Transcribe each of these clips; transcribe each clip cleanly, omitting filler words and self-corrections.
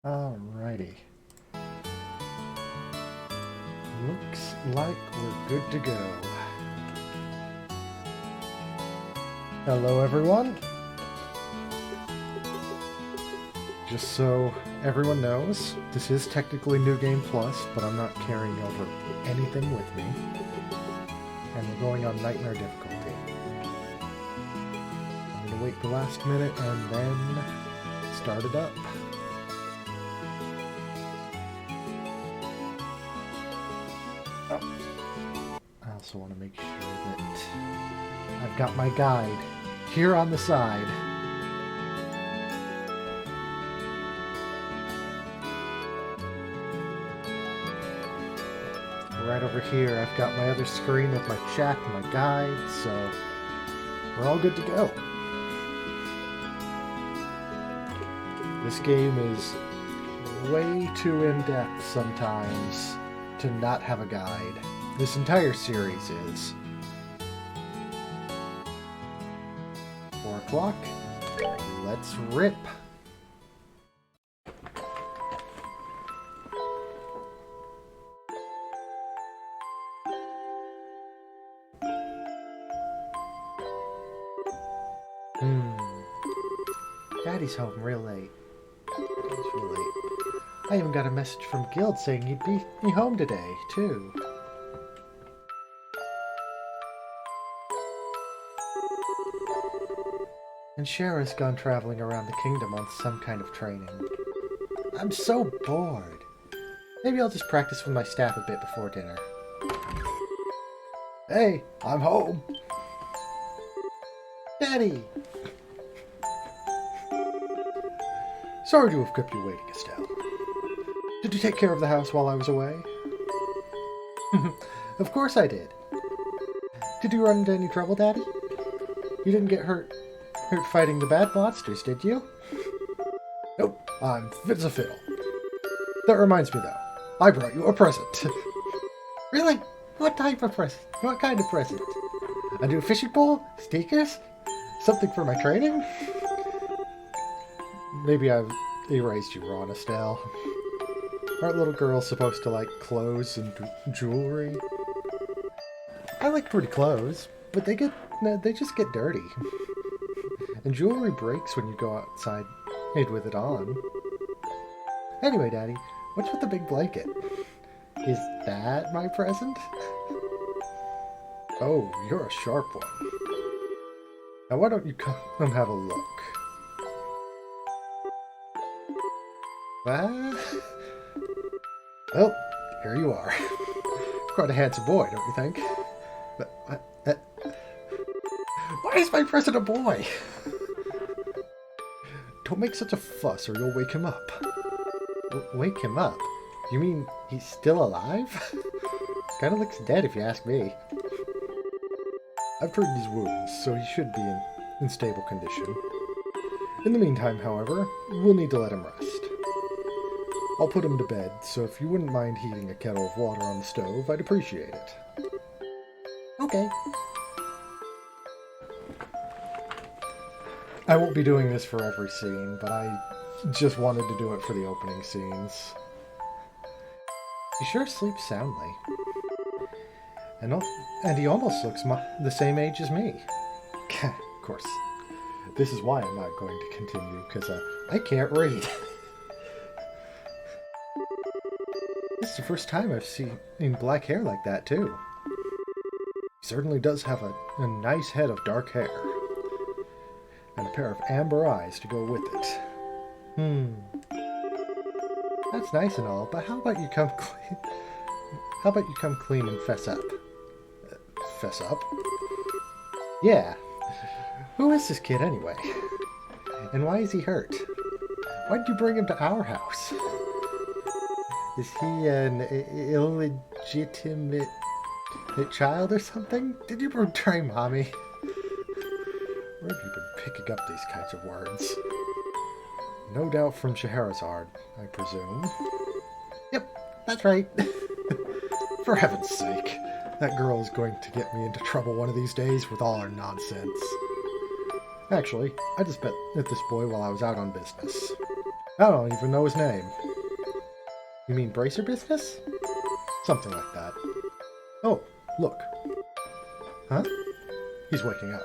Alrighty. Looks like we're good to go. Hello everyone. Just so everyone knows, this is technically New Game Plus, but I'm not carrying over anything with me. And we're going on Nightmare difficulty. I'm going to wait the last minute and then start it up. I also want to make sure that I've got my guide here on the side. Right over here, I've got my other screen with my chat and my guide, so we're all good to go. This game is way too in-depth sometimes to not have a guide. This entire series is. 4 o'clock. Let's rip. Daddy's home real late. It's real late. I even got a message from Guild saying he'd be home today, too. And Shara's gone traveling around the kingdom on some kind of training. I'm so bored. Maybe I'll just practice with my staff a bit before dinner. Hey, I'm home. Daddy! Sorry to have kept you waiting, Estelle. Did you take care of the house while I was away? Of course I did. Did you run into any trouble, Daddy? You didn't get hurt fighting the bad monsters, did you? Nope, I'm fit as a fiddle. That reminds me, though. I brought you a present. Really? What type of present? What kind of present? A new fishing pole? Sneakers? Something for my training? Maybe I've erased you, Ron, Estelle. Aren't little girls supposed to like clothes and jewelry? I like pretty clothes, but they just get dirty. And jewelry breaks when you go outside with it on. Anyway, Daddy, what's with the big blanket? Is that my present? Oh, you're a sharp one. Now why don't you come have a look? Well, here you are. Quite a handsome boy, don't you think? But, why is my present a boy? Don't make such a fuss or you'll wake him up. Wake him up? You mean he's still alive? Kinda looks dead if you ask me. I've treated his wounds, so he should be in stable condition. In the meantime, however, we'll need to let him rest. I'll put him to bed, so if you wouldn't mind heating a kettle of water on the stove, I'd appreciate it. Okay. I won't be doing this for every scene, but I just wanted to do it for the opening scenes. He sure sleeps soundly. And he almost looks the same age as me. Of course, this is why I'm not going to continue, because I can't read. This is the first time I've seen black hair like that, too. He certainly does have a nice head of dark hair. And a pair of amber eyes to go with it. That's nice and all, but how about you come clean? How about you come clean and fess up? Fess up? Yeah. Who is this kid anyway? And why is he hurt? Why did you bring him to our house? Is he an illegitimate child or something? Did you betray Mommy? Where have you been picking up these kinds of words? No doubt from Scheherazade, I presume. Yep, that's right. For heaven's sake, that girl is going to get me into trouble one of these days with all her nonsense. Actually, I just met this boy while I was out on business. I don't even know his name. You mean Bracer Business? Something like that. Oh, look. Huh? He's waking up.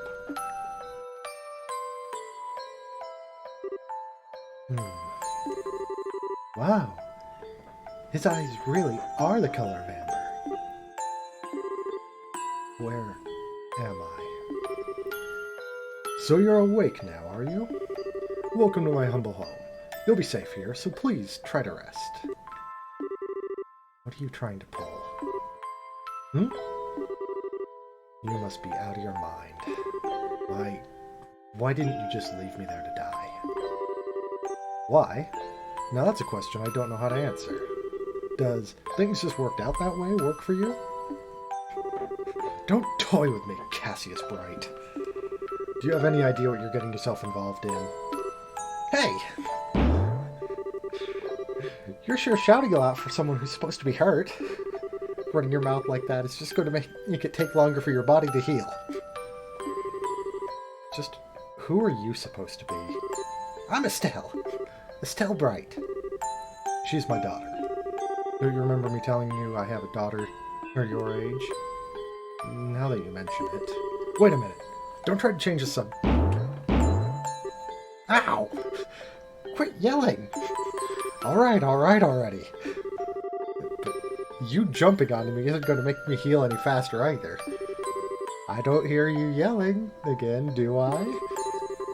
Wow. His eyes really are the color of amber. Where am I? So you're awake now, are you? Welcome to my humble home. You'll be safe here, so please try to rest. What are you trying to pull? You must be out of your mind. Why didn't you just leave me there to die? Why? Now that's a question I don't know how to answer. Does things just worked out that way work for you? Don't toy with me, Cassius Bright. Do you have any idea what you're getting yourself involved in? Hey! You're sure shouting a lot for someone who's supposed to be hurt. Running your mouth like that is just going to make it take longer for your body to heal. Just, who are you supposed to be? I'm Estelle. Estelle Bright. She's my daughter. Do you remember me telling you I have a daughter your age? Now that you mention it. Wait a minute. Don't try to change the subject. Ow! Quit yelling! Alright already. But you jumping onto me isn't going to make me heal any faster either. I don't hear you yelling again, do I?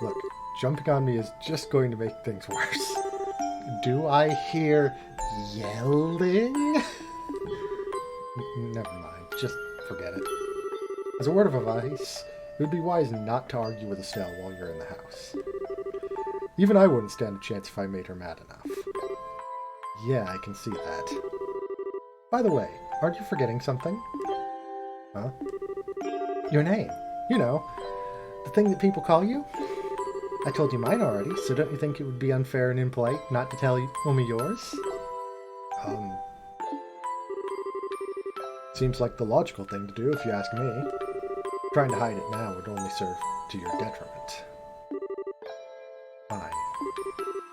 Look, jumping on me is just going to make things worse. Do I hear yelling? Never mind, just forget it. As a word of advice, it would be wise not to argue with Estelle while you're in the house. Even I wouldn't stand a chance if I made her mad enough. Yeah, I can see that. By the way, aren't you forgetting something? Huh? Your name. You know, the thing that people call you? I told you mine already, so don't you think it would be unfair and impolite not to tell me yours? Seems like the logical thing to do if you ask me. Trying to hide it now would only serve to your detriment. Fine.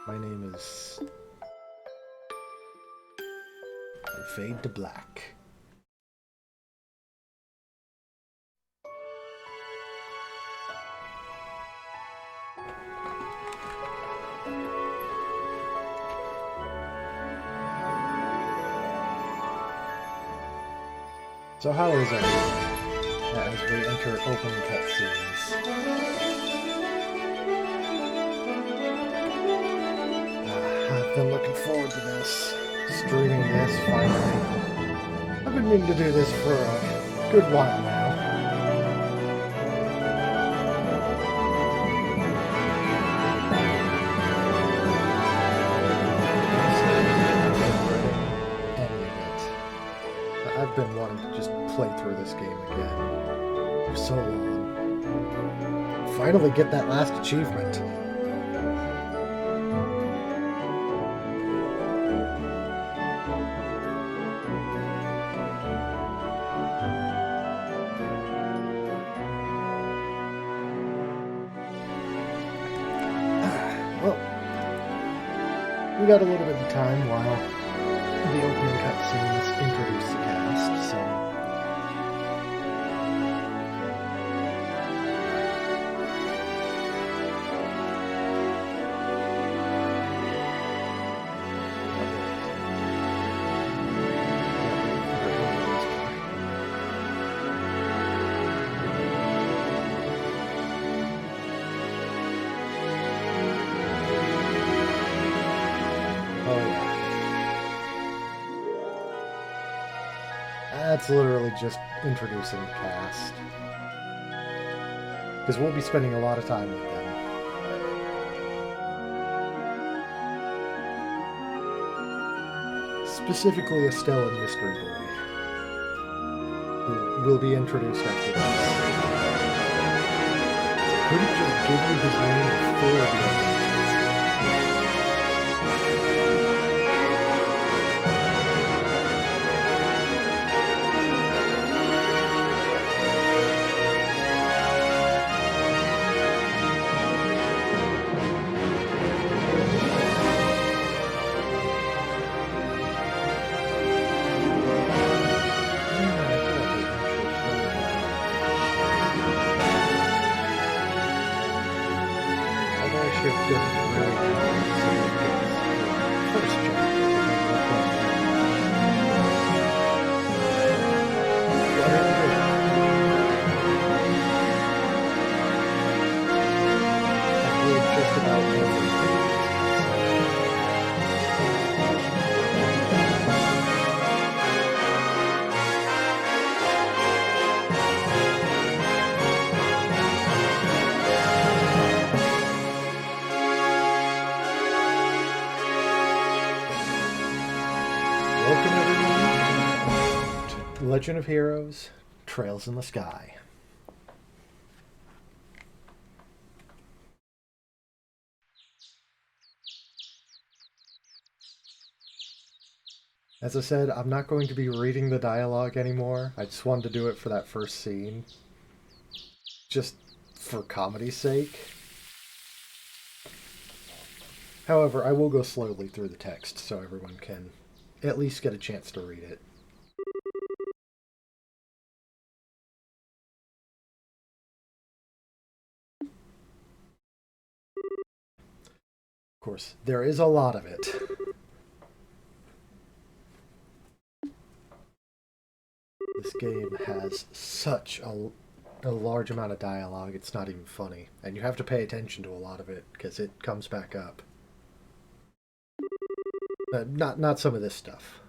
My name is... Fade to black. So how is it as we enter opening cutscenes? I've been looking forward to this. Streaming this, finally. I've been meaning to do this for a good while now. I've been wanting to just play through this game again for so long. Finally get that last achievement. Well, we got a little bit of time while the opening cutscenes introduce the cast, so... That's literally just introducing the cast. Because we'll be spending a lot of time with them. Specifically Estelle and Mystery Boy, who will be introduced after this. Couldn't just give you his name before the Legend of Heroes, Trails in the Sky. As I said, I'm not going to be reading the dialogue anymore. I just wanted to do it for that first scene. Just for comedy's sake. However, I will go slowly through the text so everyone can at least get a chance to read it. Of course, there is a lot of it. This game has such a large amount of dialogue, it's not even funny. And you have to pay attention to a lot of it, because it comes back up. Not some of this stuff.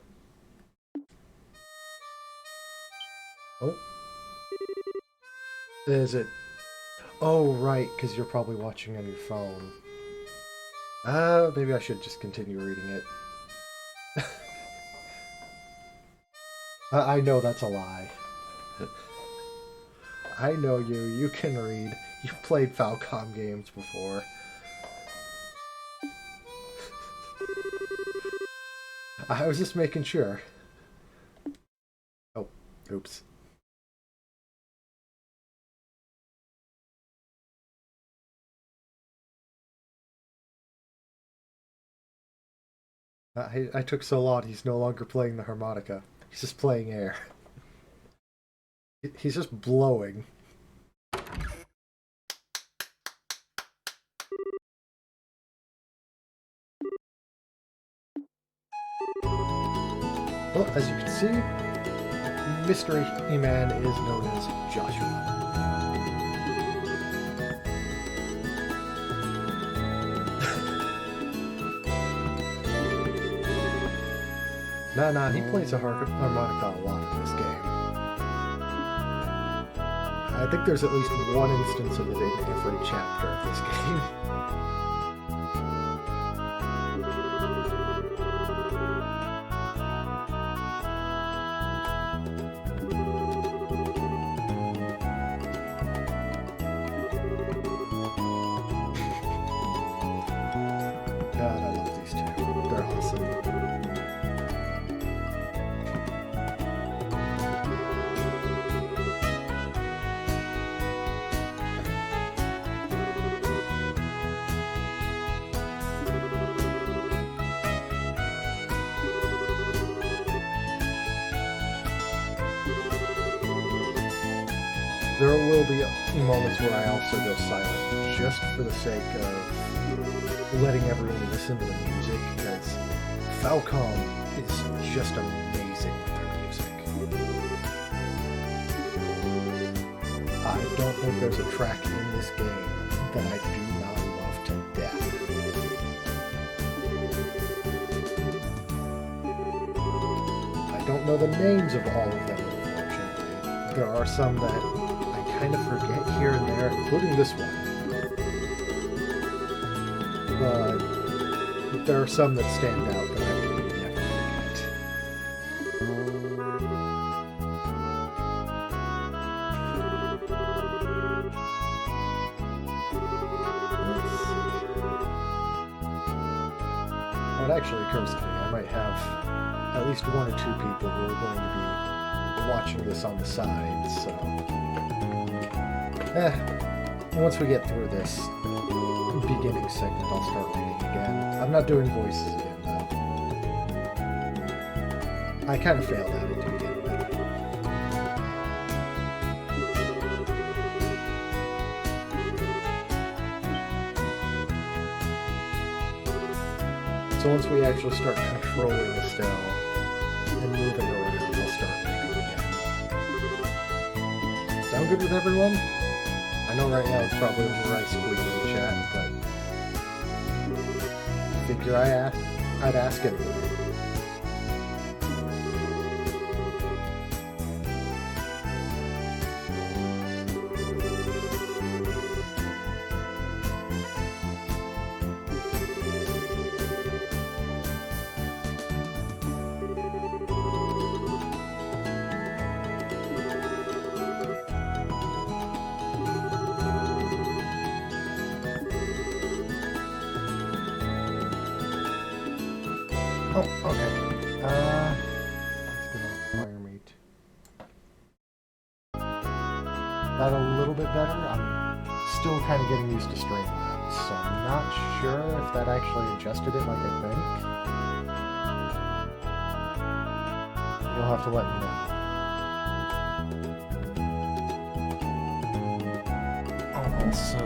Oh. Is it? Oh, right, because you're probably watching on your phone. Maybe I should just continue reading it. I know that's a lie. I know you. You can read. You've played Falcom games before. I was just making sure. Oh, oops. I took so long, he's no longer playing the harmonica. He's just playing air. He's just blowing. Well, as you can see, Mystery Man is known as Joshua. Nah, he plays a harmonica a lot in this game. I think there's at least one instance of it in every chapter of this game. God, I love these two. They're awesome. There will be moments where I also go silent, just for the sake of letting everyone listen to the music, because Falcom is just amazing with their music. I don't think there's a track in this game that I do not love to death. I don't know the names of all of them, unfortunately. There are some that kind of forget here and there, including this one. But there are some that stand out that I will never forget. Let's see. Well, it actually occurs to me I might have at least one or two people who are going to be watching this on the side, so once we get through this beginning segment, I'll start reading again. I'm not doing voices again, though. I kind of failed at it to begin with. So once we actually start controlling Estelle and moving around, I'll start reading again. Sound good with everyone? I know right now it's probably over ice squeaking in the chat, but I figure I'd ask anyway. Oh, okay. That's gonna require me to... That a little bit better? I'm still kind of getting used to Streamlabs, so I'm not sure if that actually adjusted it like I think. You'll have to let me know. I'll also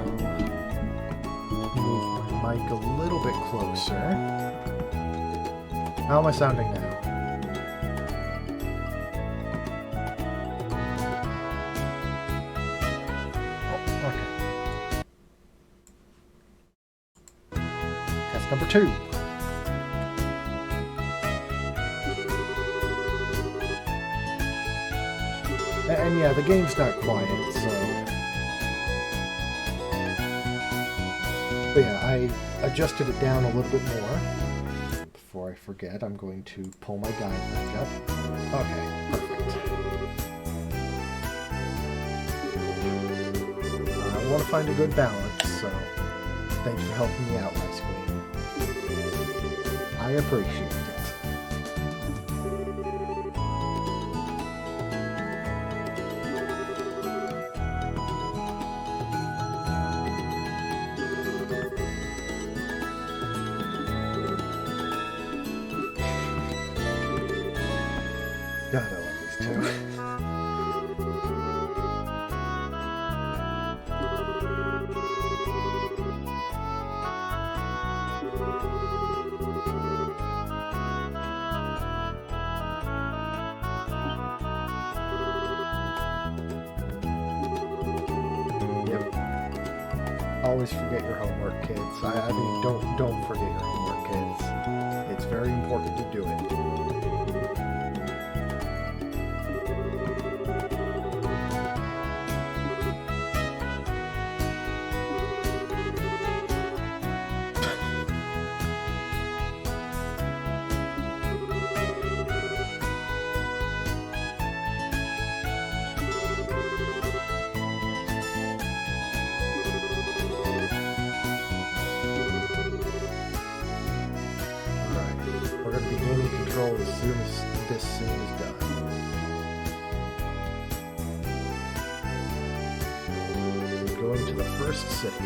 move my mic a little bit closer. How am I sounding now? Number 2. And yeah, the game's not quiet, so... But yeah, I adjusted it down a little bit more. Before I forget, I'm going to pull my guide back up. Okay, perfect. I want to find a good balance, so thanks for helping me out, my screen. I appreciate it. God, I love these two. Always forget your homework, kids. I mean, don't forget your homework, kids. It's very important to do it. As soon as this scene is done. We're going to the first city.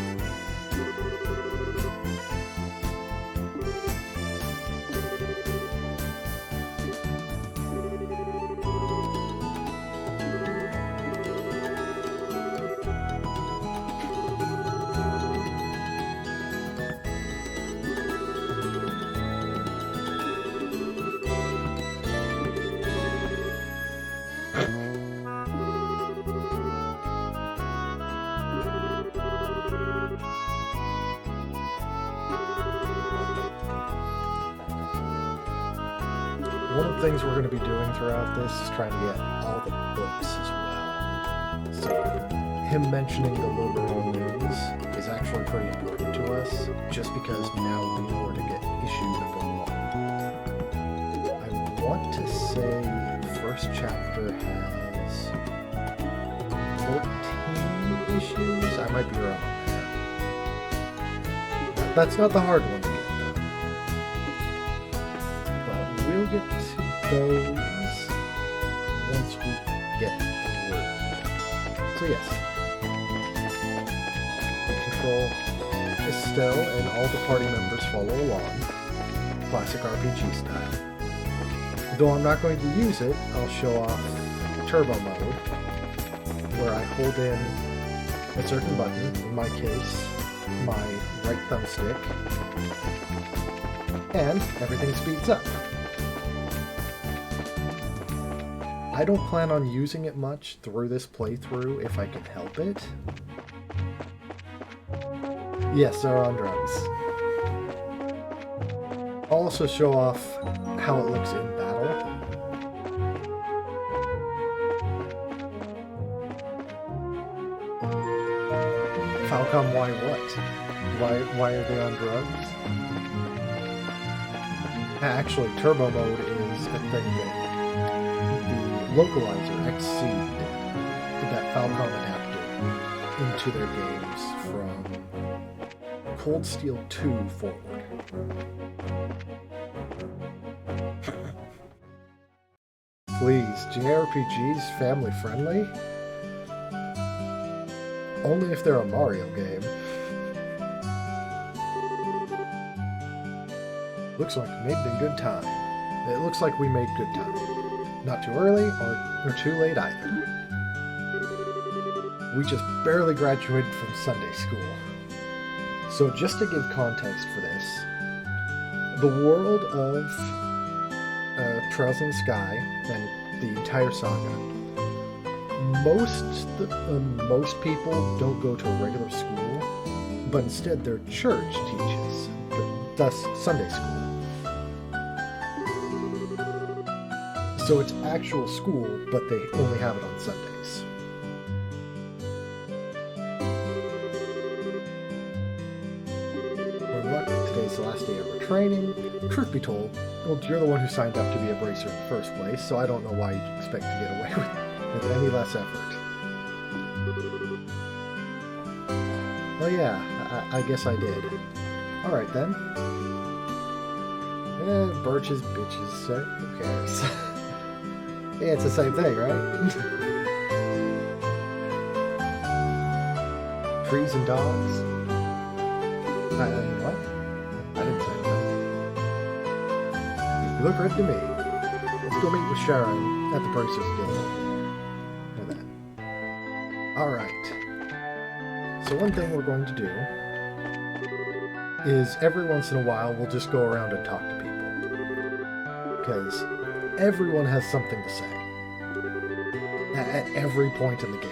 One of the things we're going to be doing throughout this is trying to get all the books as well. So, him mentioning the Liberl news is actually pretty important to us, just because now we know where to get issue number 1. I want to say the first chapter has 14 issues? I might be wrong there. That's not the hard one to get, though. But we'll get to those once we get through. So yes, we control Estelle and all the party members follow along, classic RPG style. Though I'm not going to use it, I'll show off turbo mode, where I hold in a certain button, in my case, my right thumbstick, and everything speeds up. I don't plan on using it much through this playthrough if I can help it. Yes, they're on drugs. I'll also show off how it looks in battle. Falcom, why what? Why are they on drugs? Actually, turbo mode is a thing that localizer exceed that Falcom adapted into their games from Cold Steel 2 forward. Please, JRPGs family friendly? Only if they're a Mario game. Looks like we made it in good time. It looks like we made good time. Not too early or too late either. We just barely graduated from Sunday school. So just to give context for this, the world of Trails in the Sky and the entire saga, most people don't go to a regular school, but instead their church teaches, thus Sunday school. So it's actual school, but they only have it on Sundays. We're lucky today's the last day of our training. Truth be told, well, you're the one who signed up to be a bracer in the first place, so I don't know why you'd expect to get away with any less effort. Well, yeah, I guess I did. Alright then. Birches, bitches, who cares? Yeah, it's the same thing, right? Trees and dogs? What? I didn't say that. You look good to me. Let's go meet with Sharon at the Bracers Guild. Know that. Alright. So one thing we're going to do is every once in a while we'll just go around and talk to people. Because everyone has something to say. At every point in the game.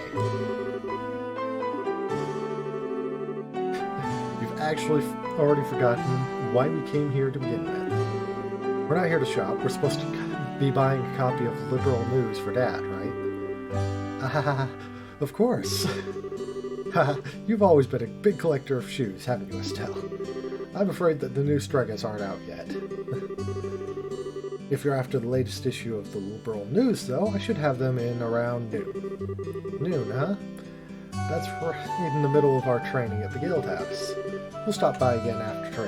You've actually already forgotten why we came here to begin with. We're not here to shop. We're supposed to be buying a copy of Liberl news for Dad, right? Of course. You've always been a big collector of shoes, haven't you, Estelle? I'm afraid that the new Stregas aren't out yet. If you're after the latest issue of the Liberl news, though, I should have them in around noon. Noon, huh? That's right in the middle of our training at the guild house. We'll stop by again after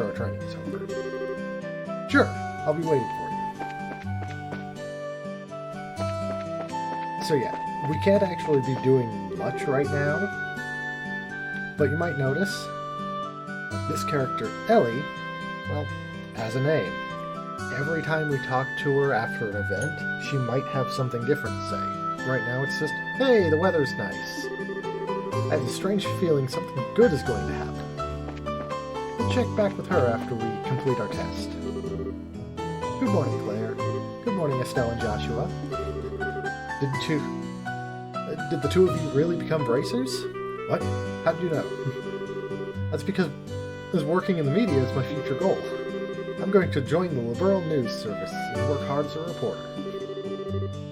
our training is over. Sure, I'll be waiting for you. So yeah, we can't actually be doing much right now, but you might notice this character, Ellie, well, has a name. Every time we talk to her after an event, she might have something different to say. Right now it's just, hey, the weather's nice. I have a strange feeling something good is going to happen. We'll check back with her after we complete our test. Good morning, Claire. Good morning, Estelle and Joshua. Did the two of you really become bracers? What? How did you know? That's because working in the media is my future goal. I'm going to join the Liberl news service and work hard as a reporter.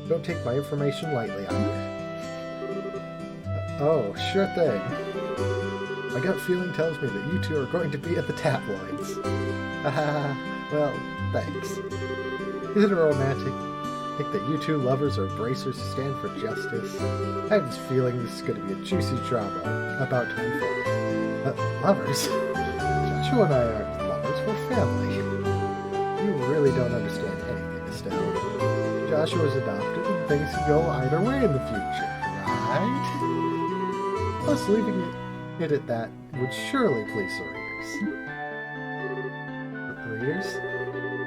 Don't take my information lightly either. Oh, sure thing. My gut feeling tells me that you two are going to be at the tabloids. Haha, well, thanks. Isn't it romantic? Think that you two lovers are bracers who stand for justice? I have this feeling this is going to be a juicy drama about to unfold. Lovers? Joshua and I aren't lovers, we're family. You really don't understand anything, Estelle. Joshua's adopted and things can go either way in the future, right? Plus, leaving it at that would surely please the readers.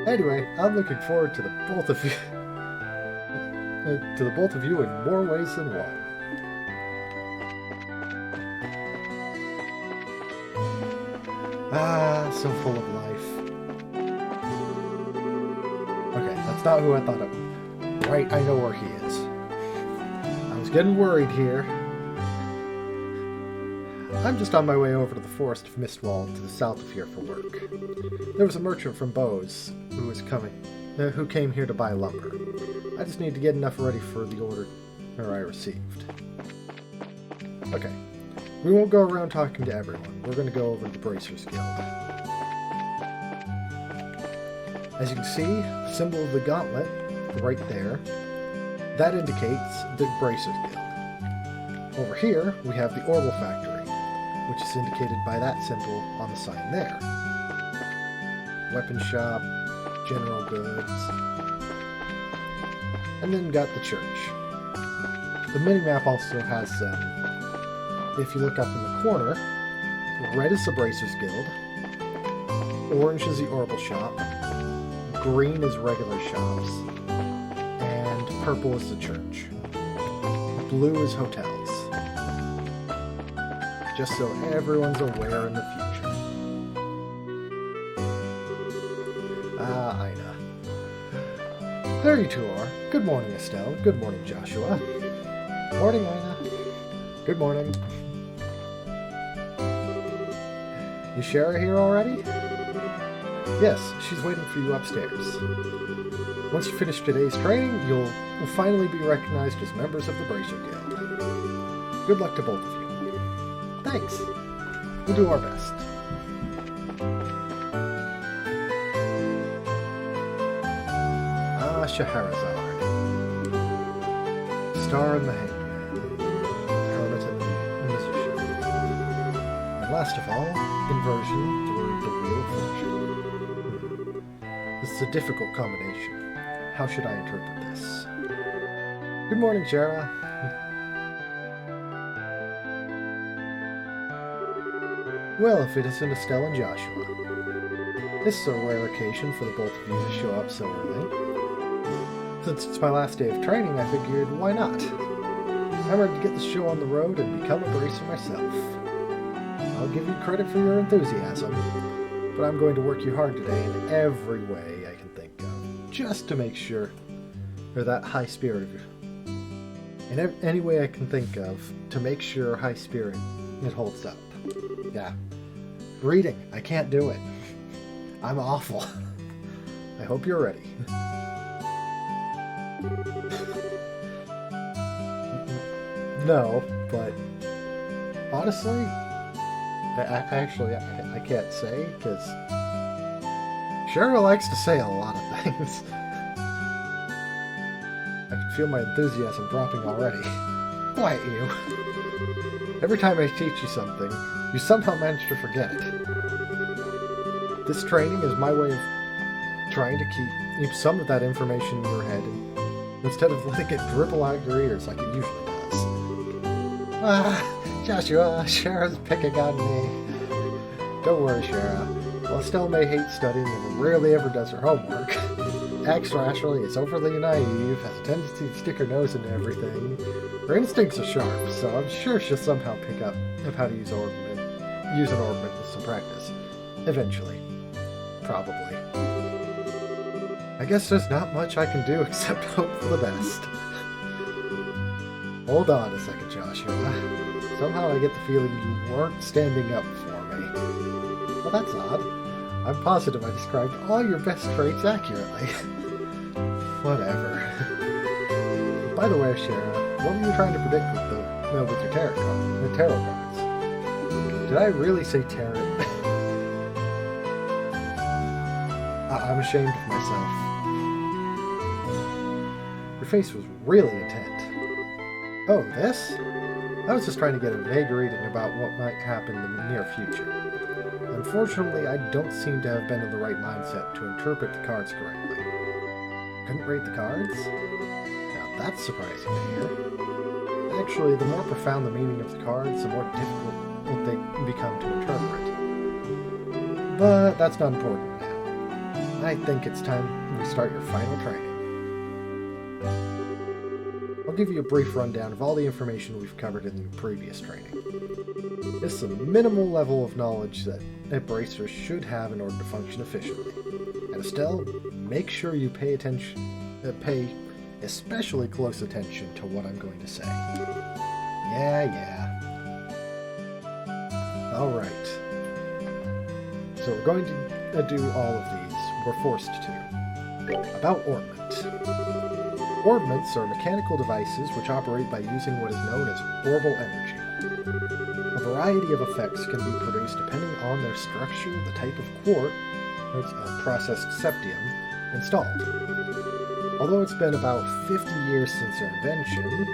Anyway, I'm looking forward to the both of you in more ways than one. Ah, so full of life. Okay, that's not who I thought it was. Right, I know where he is. I was getting worried here. I'm just on my way over to the forest of Mistwall to the south of here for work. There was a merchant from Bose who came here to buy lumber. I just need to get enough ready for the order I received. Okay, we won't go around talking to everyone. We're going to go over to the Bracers Guild. As you can see, the symbol of the gauntlet, right there, that indicates the Bracers Guild. Over here, we have the Orbital Factory, which is indicated by that symbol on the sign there. Weapon shop, general goods. And then got the church. The mini-map also has, if you look up in the corner, red is the Bracers Guild, orange is the Orbital Shop, green is regular shops, and purple is the church. Blue is hotels. Just so everyone's aware in the future. Ina. There you two are. Good morning, Estelle. Good morning, Joshua. Morning, Ina. Good morning. Is Shara here already? Yes, she's waiting for you upstairs. Once you finish today's training, you'll finally be recognized as members of the Bracer Guild. Good luck to both of you. Thanks. We'll do our best. Scheherazade. Star and the Hangman. Hermit and the Musician. And last of all, inversion through the Wheel of Fortune. This is a difficult combination. How should I interpret this? Good morning, Jera. Well, if it isn't Estelle and Joshua. This is a rare occasion for the both of you to show up so early. Since it's my last day of training, I figured, why not? I'm ready to get the show on the road and become a bracer myself. I'll give you credit for your enthusiasm, but I'm going to work you hard today in every way I can think of, just to make sure, or that high spirit of you. In any way I can think of, to make sure high spirit, it holds up. Yeah. Reading, I can't do it. I'm awful. I hope you're ready. No, but honestly, I can't say, because Cheryl likes to say a lot of things. I can feel my enthusiasm dropping already. Quiet you. Every time I teach you something, you somehow manage to forget it. This training is my way of trying to keep some of that information in your head instead of letting it dribble out your ears like it usually does. Joshua, Shara's picking on me. Don't worry, Shara. While Estelle may hate studying and rarely ever does her homework, actually is overly naive, has a tendency to stick her nose into everything. Her instincts are sharp, so I'm sure she'll somehow pick up how to use an ornament with some practice. Eventually. Probably. I guess there's not much I can do except hope for the best. Hold on a second, Joshua. Somehow I get the feeling you weren't standing up for me. Well, that's odd. I'm positive I described all your best traits accurately. Whatever. By the way, Shara, what were you trying to predict with your tarot cards? Did I really say tarot? I'm ashamed of myself. Your face was really intent. Oh, this? I was just trying to get a vague reading about what might happen in the near future. Unfortunately, I don't seem to have been in the right mindset to interpret the cards correctly. Couldn't rate the cards? Now that's surprising to hear. Actually, the more profound the meaning of the cards, the more difficult they become to interpret. But that's not important now. I think it's time we start your final training. I'll give you a brief rundown of all the information we've covered in the previous training. It's a minimal level of knowledge that bracers should have in order to function efficiently. And Estelle, make sure you pay especially close attention to what I'm going to say. Yeah. Alright. So we're going to do all of these. We're forced to. About ornament. Ornaments are mechanical devices which operate by using what is known as orbital energy. A variety of effects can be produced depending on their structure, the type of quartz, processed septium, installed. Although it's been about 50 years since their invention,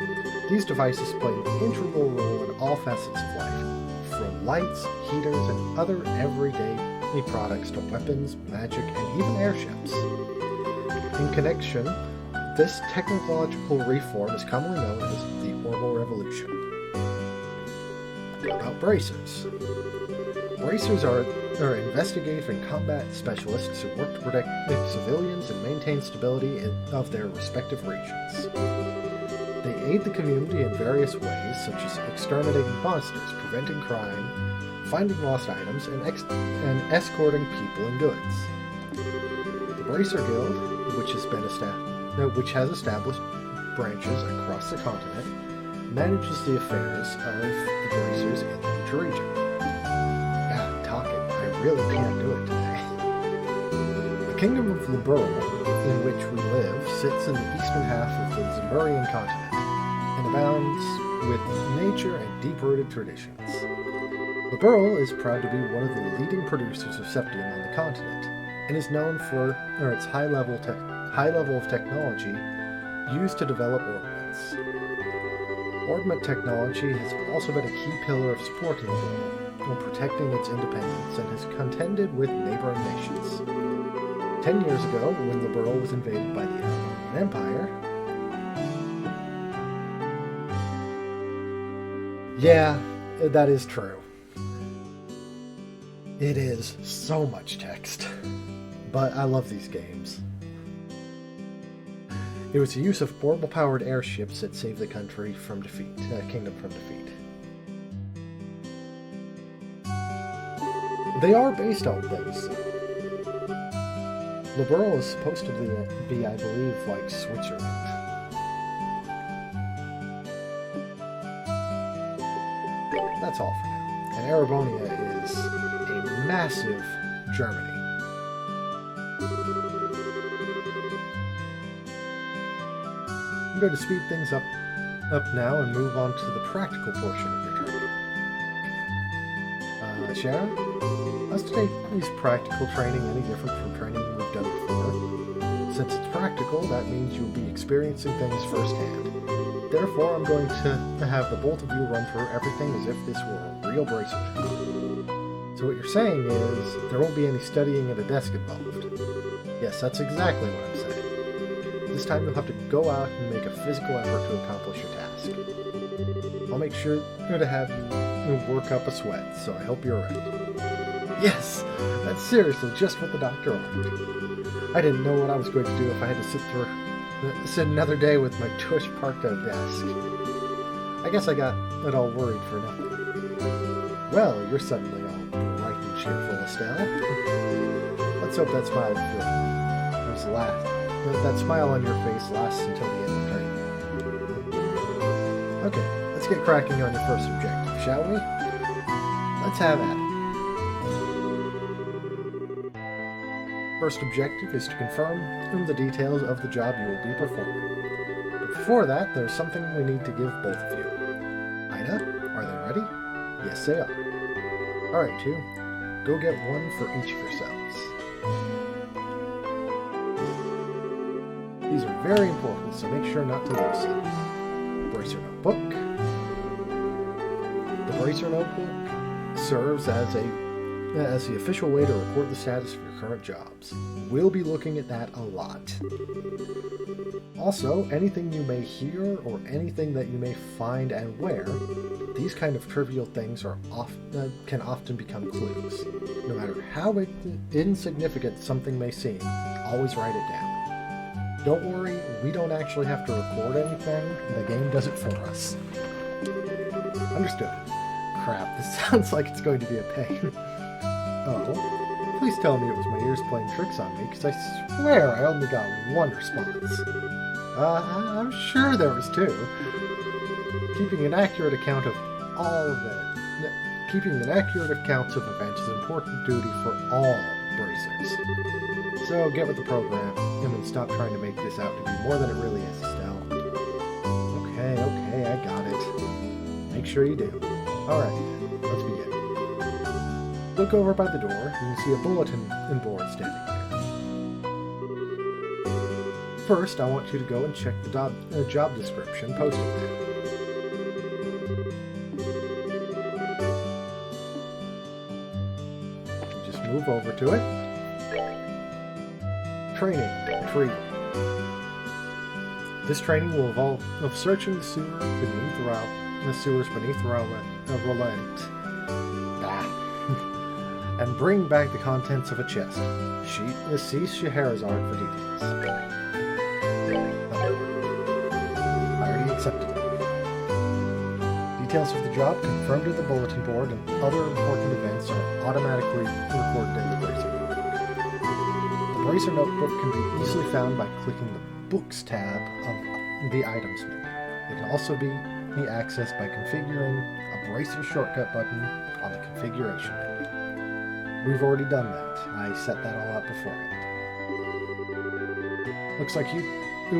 these devices play an integral role in all facets of life, from lights, heaters, and other everyday products to weapons, magic, and even airships. In connection, This technological reform is commonly known as the Orbital Revolution. About bracers. Bracers are investigative and combat specialists who work to protect civilians and maintain stability of their respective regions. They aid the community in various ways, such as exterminating monsters, preventing crime, finding lost items, and escorting people and goods. The Bracer Guild, which has established branches across the continent, manages the affairs of the Bracers in each region. Yeah, I'm talking. I really can't do it today. The Kingdom of Liberl, in which we live, sits in the eastern half of the Zemurian continent and abounds with nature and deep-rooted traditions. Liberl is proud to be one of the leading producers of septium on the continent, and is known for its high level of technology used to develop ordnance. Ordnance technology has also been a key pillar of supporting Liberl while protecting its independence and has contended with neighboring nations. 10 years ago, when Liberl was invaded by the Armenian Empire, yeah, that is true. It is so much text, but I love these games. It was the use of orbital-powered airships that saved the kingdom from defeat. They are based on things. Liberl is supposed to be, I believe, like Switzerland. That's all for now. And Erebonia is a massive Germany. I'm going to speed things up now and move on to the practical portion of your training. Sharon, how's today's practical training any different from training we've done before? Since it's practical, that means you'll be experiencing things firsthand. Therefore, I'm going to have the both of you run through everything as if this were a real bracer. So what you're saying is, there won't be any studying at a desk involved. Yes, that's exactly what I'm saying. This time you'll have to go out and make a physical effort to accomplish your task. I'll make sure to have you work up a sweat, so I hope you're ready. Yes, that's seriously just what the doctor ordered. I didn't know what I was going to do if I had to sit another day with my tush parked at a desk. I guess I got it all worried for nothing. Well, you're suddenly all bright and cheerful, Estelle. Let's hope that smile on your face lasts until the end of training. Okay, let's get cracking on your first objective, shall we? Let's have at it. First objective is to confirm the details of the job you will be performing. But before that, there's something we need to give both of you. Ida, are they ready? Yes, they are. Alright, two. Go get one for each of yourselves. These are very important, so make sure not to lose them. Bracer notebook. The Bracer notebook serves as the official way to record the status of your current jobs. We'll be looking at that a lot. Also, anything you may hear or anything that you may find and wear, these kind of trivial things can often become clues. No matter how insignificant something may seem, always write it down. Don't worry, we don't actually have to record anything, the game does it for us. Understood. Crap, this sounds like it's going to be a pain. Oh, please tell me it was my ears playing tricks on me, because I swear I only got one response. I'm sure there was two. Keeping an accurate account of events is an important duty for all bracers. So get with the program, and then stop trying to make this out to be more than it really is, Estelle. Okay, I got it. Make sure you do. Alright, let's begin. Look over by the door, and you see a bulletin board standing there. First, I want you to go and check the job description posted there. Just move over to it. Training, retrieve. This training will involve searching the sewers beneath Roland. And bring back the contents of a chest. See Scheherazade for details. I already accepted it. Details of the job confirmed in the bulletin board and other important events are automatically recorded in the Bracer notebook. The Bracer notebook can be easily found by clicking the Books tab of the items menu. It can also be accessed by configuring a Bracer shortcut button on the configuration menu. We've already done that. I set that all up beforehand. Looks like you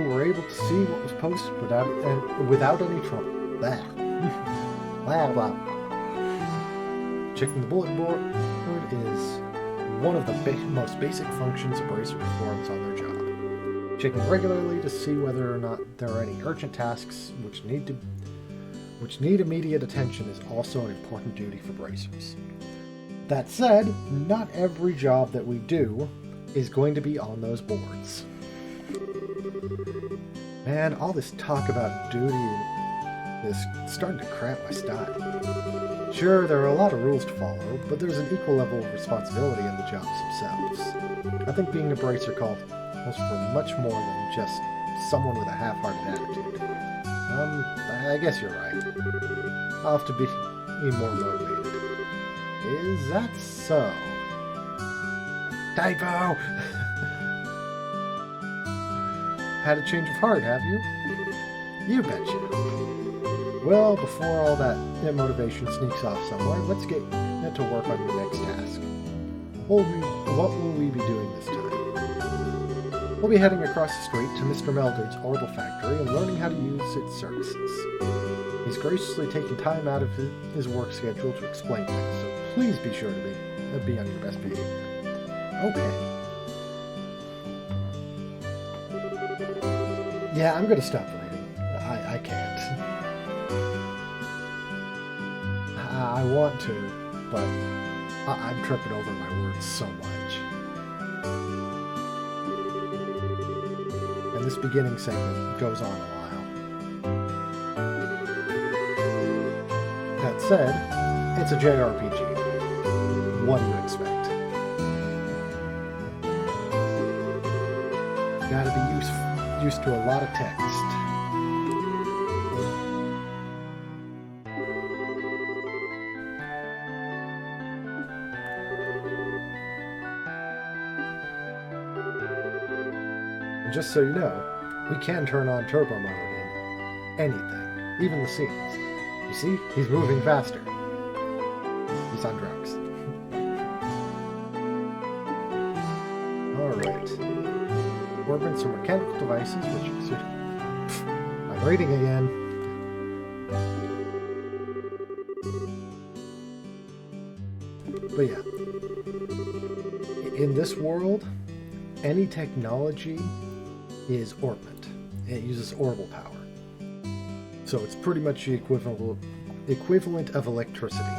were able to see what was posted without any trouble. Blah. Blah, blah. Checking the bulletin board is one of the most basic functions a Bracer performs on their job. Checking regularly to see whether or not there are any urgent tasks which need immediate attention is also an important duty for Bracers. That said, not every job that we do is going to be on those boards. Man, all this talk about duty is starting to cramp my style. Sure, there are a lot of rules to follow, but there's an equal level of responsibility in the jobs themselves. I think being a Bracer calls for much more than just someone with a half-hearted attitude. I guess you're right. I'll have to be more motivated. Is that so? Typo! Had a change of heart, have you? You betcha. Well, before all that motivation sneaks off somewhere, let's get to work on your next task. What will we be doing this time? We'll be heading across the street to Mr. Melderd's orbital factory and learning how to use its services. He's graciously taken time out of his work schedule to explain things, so please be sure to be on your best behavior. Okay. Yeah, I'm gonna stop reading. I can't. I want to, but I'm tripping over my words so much. And this beginning segment goes on a while. That said, it's a JRPG. What do you expect? Gotta be used to a lot of text. And just so you know, we can turn on turbo mode in anything, even the scenes. You see, he's moving faster. He's on drugs. Alright. Orbits are mechanical devices which exert... I'm reading again. But yeah. In this world, any technology is orbment. It uses orbital power. So it's pretty much the equivalent of electricity.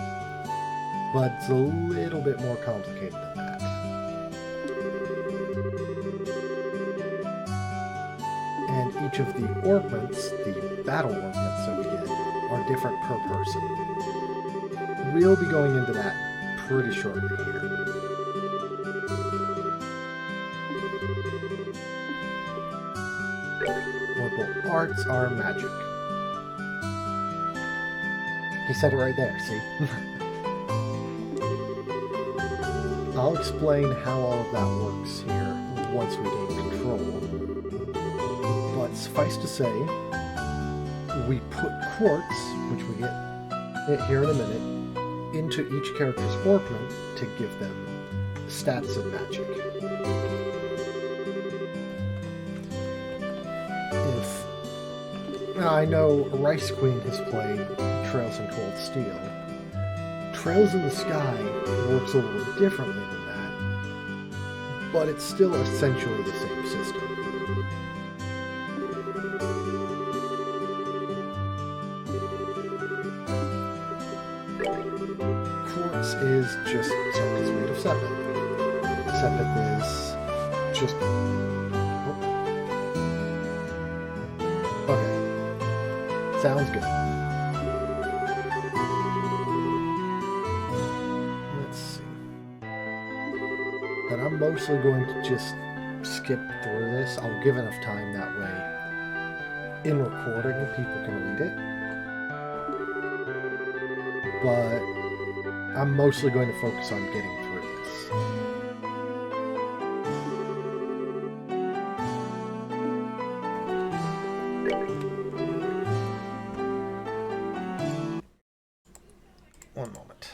But it's a little bit more complicated than that. And each of the orbments, the battle orbments that we get, are different per person. We'll be going into that pretty shortly here. Orbital arts are magic. He said it right there, see? I'll explain how all of that works here once we gain control. But suffice to say, we put quartz, which we get here in a minute, into each character's orbment to give them stats of magic. I know Rice Queen has played Trails in Cold Steel. Trails in the Sky works a little differently than that, but it's still essentially the same system. Quartz is just circuits made of sepith. Sepith is just... Sounds good. Let's see. Then I'm mostly going to just skip through this. I'll give enough time that way. In recording, people can read it. But I'm mostly going to focus on getting through this. One moment.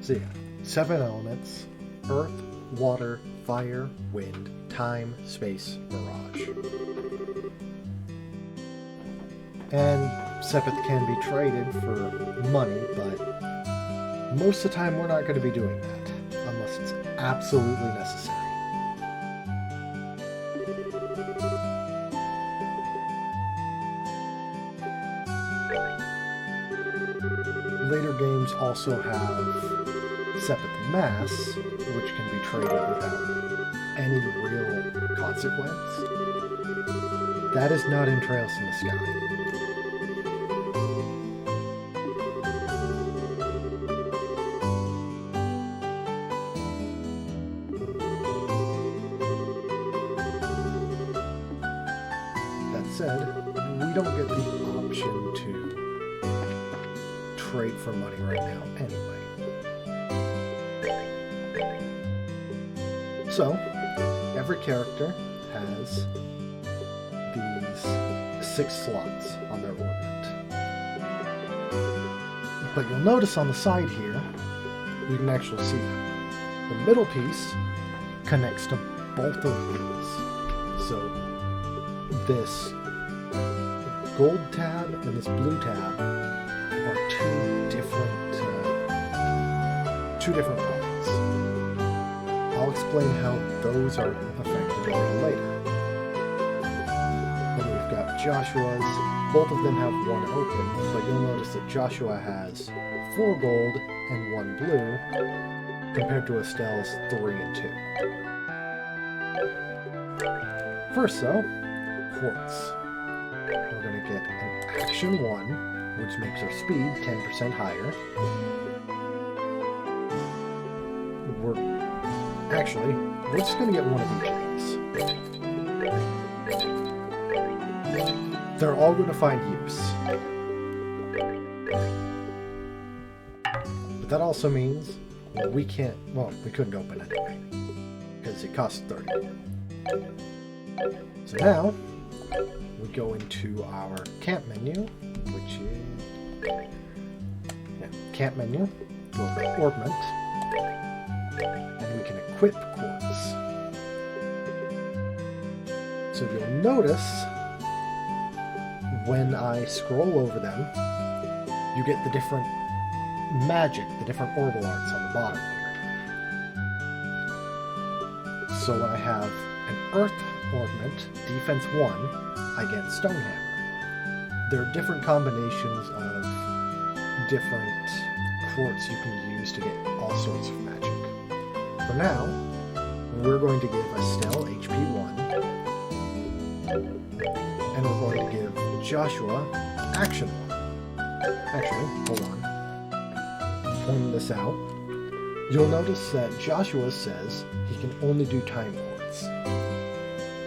So yeah, 7 elements: earth, water, fire, wind, time, space, mirage. And Sepith can be traded for money, but most of the time we're not going to be doing that, unless it's absolutely necessary. Later games also have Sepith Mass, which can be traded without any real consequence. That is not in Trails in the Sky. That said, we don't get the option to trade for money right now anyway. So, every character has these 6 slots on their orbit. But you'll notice on the side here, you can actually see them. The middle piece connects to both of these. So, this gold tab and this blue tab are two different parts. I'll explain how those are affected a little later. Then we've got Joshua's. Both of them have 1 open, but you'll notice that Joshua has 4 gold and 1 blue, compared to Estelle's 3 and 2. First though, quartz. We're going to get an action 1, which makes our speed 10% higher. We're just going to get one of each of these. They're all going to find use. But that also means we couldn't open it anyway, because it costs 30. So now, we go into our camp menu, which is... camp menu, go over to Orbment, and we can equip quartz. So you'll notice when I scroll over them, you get the different magic, the different orbital arts on the bottom here. So when I have an Earth Orbment, Defense 1, I get Stonehammer. There are different combinations of different quartz you can use to get all sorts of magic. For now, we're going to give Estelle HP 1, and we're going to give Joshua Action 1. Actually, hold on. Pointing this out, you'll notice that Joshua says he can only do time quartz.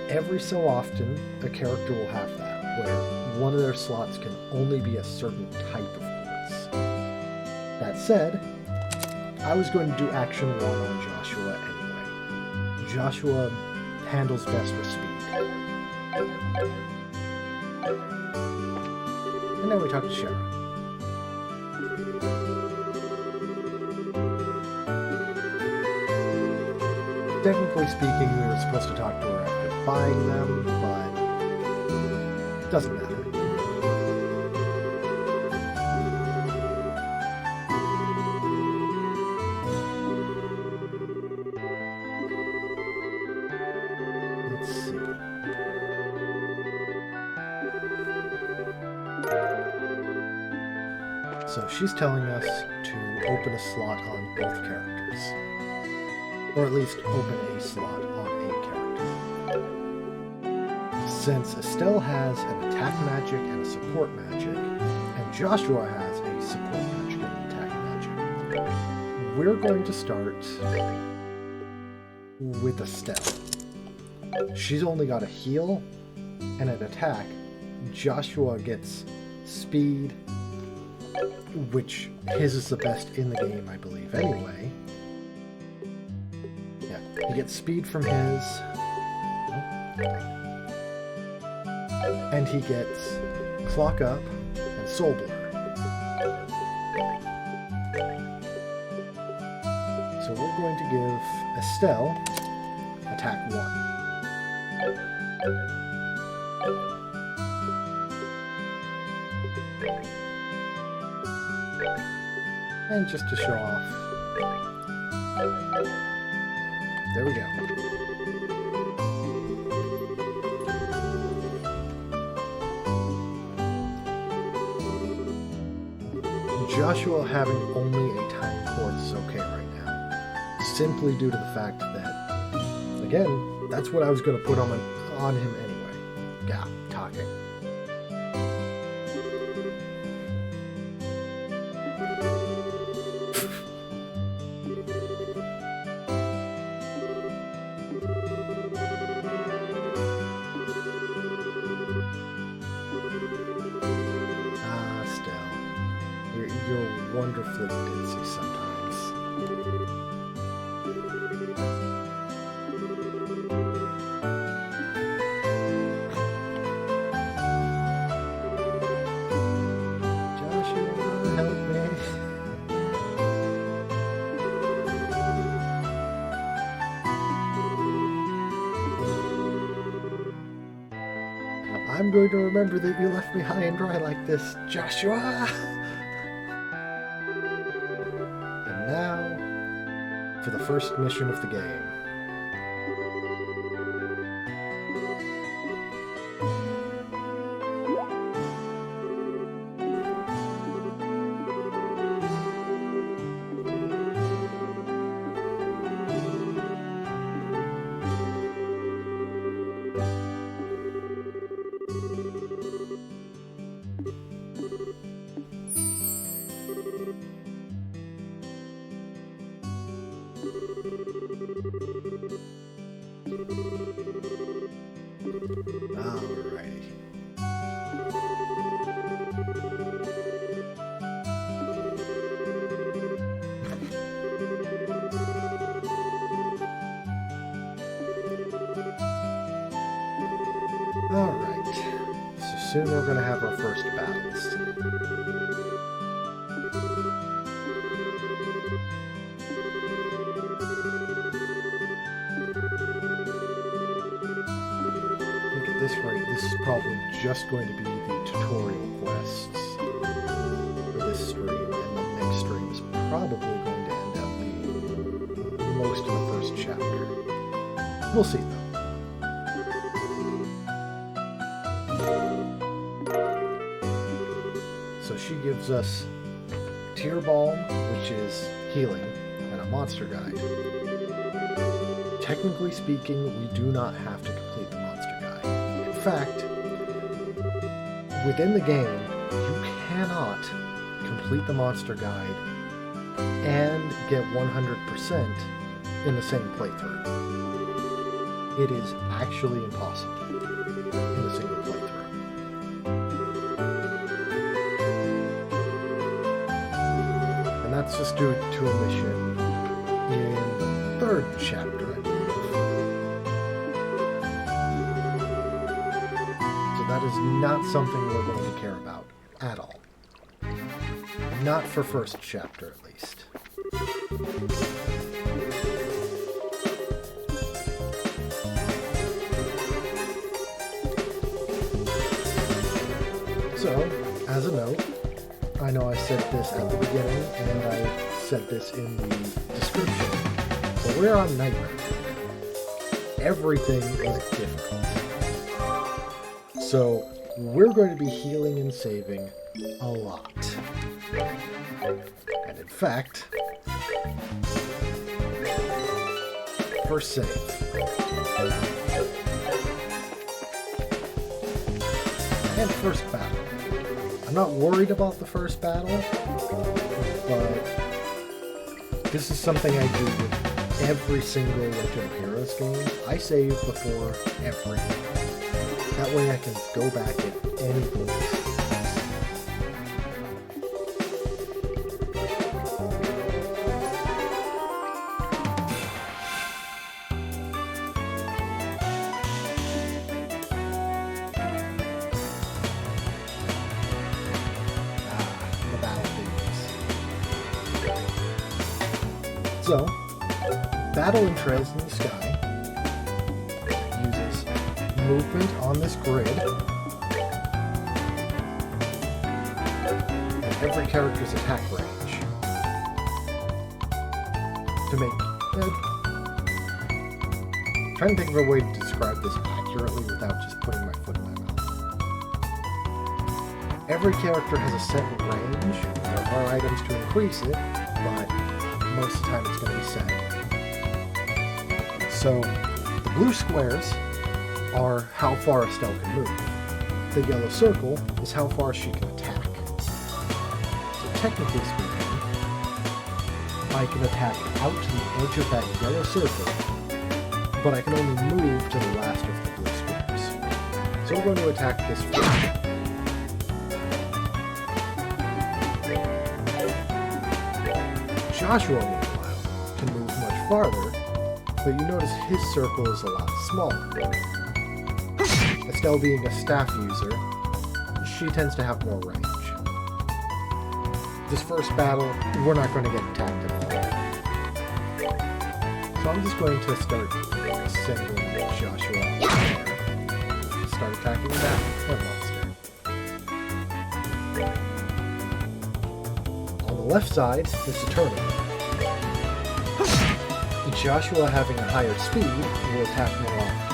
Every so often, a character will have that, where one of their slots can only be a certain type of quartz. That said, I was going to do Action 1 on Joshua anyway. Joshua handles best with speed. And then we talk to Shara. Technically speaking, we were supposed to talk to her after buying them, but it doesn't matter. Let's see. So she's telling us to open a slot on both characters. Or at least open a slot on a character. Since Estelle has an attack magic and a support magic, and Joshua has a support magic and an attack magic, we're going to start with Estelle. She's only got a heal and an attack. Joshua gets speed, which his is the best in the game, I believe, anyway. Yeah, he gets speed from his. And he gets Clock Up and Soul Blur. So we're going to give Estelle attack 1. And just to show off, there we go. Joshua having only a tiny port is okay right now, simply due to the fact that, again, that's what I was going to put on him anyway. Yeah, talking. You're wonderfully ditzy sometimes. Joshua, help me. I'm going to remember that you left me high and dry like this, Joshua. Now, for the first mission of the game. Alrighty. Alright. So soon we're going to have our first battles. This rate, this is probably just going to be the tutorial quests for this stream, and the next stream is probably going to end up being most of the first chapter. We'll see, though. So she gives us Tear Balm, which is healing, and a monster guide. Technically speaking, we do not have to complete the monster guide. In fact, within the game, you cannot complete the monster guide and get 100% in the same playthrough. It is actually impossible in a single playthrough. And that's just due to a mission in the 3rd chapter, I believe. So that is not something we're going to care about at all. Not for 1st chapter, at least. So, as a note, I know I said this at the beginning, and I said this in the description, but we're on Nightmare. Everything is different. So, we're going to be healing and saving a lot. And in fact, First save. And first battle. I'm not worried about the first battle, but this is something I do with every single Legend of Heroes game. I save before every game. That way I can go back at any point. The battle themes. So, battle in Trails in the Sky uses movement on this grid, and every character's attack range to make... trying to think of a way to describe this accurately without just putting my foot in my mouth. Every character has a set range. There are items to increase it, but most of the time it's going to be set. So, the blue squares are how far Estelle can move. The yellow circle is how far she can attack. So technically speaking, I can attack out to the edge of that yellow circle, but I can only move to the last of the blue squares. So we're going to attack this first. Joshua, meanwhile, can move much farther, but you notice his circle is a lot smaller. Estelle being a staff user, she tends to have more range. This first battle, we're not going to get attacked at all. So I'm just going to start sending Joshua out there. Start attacking that monster. On the left side is the tournament. Joshua, having a higher speed, will attack more often.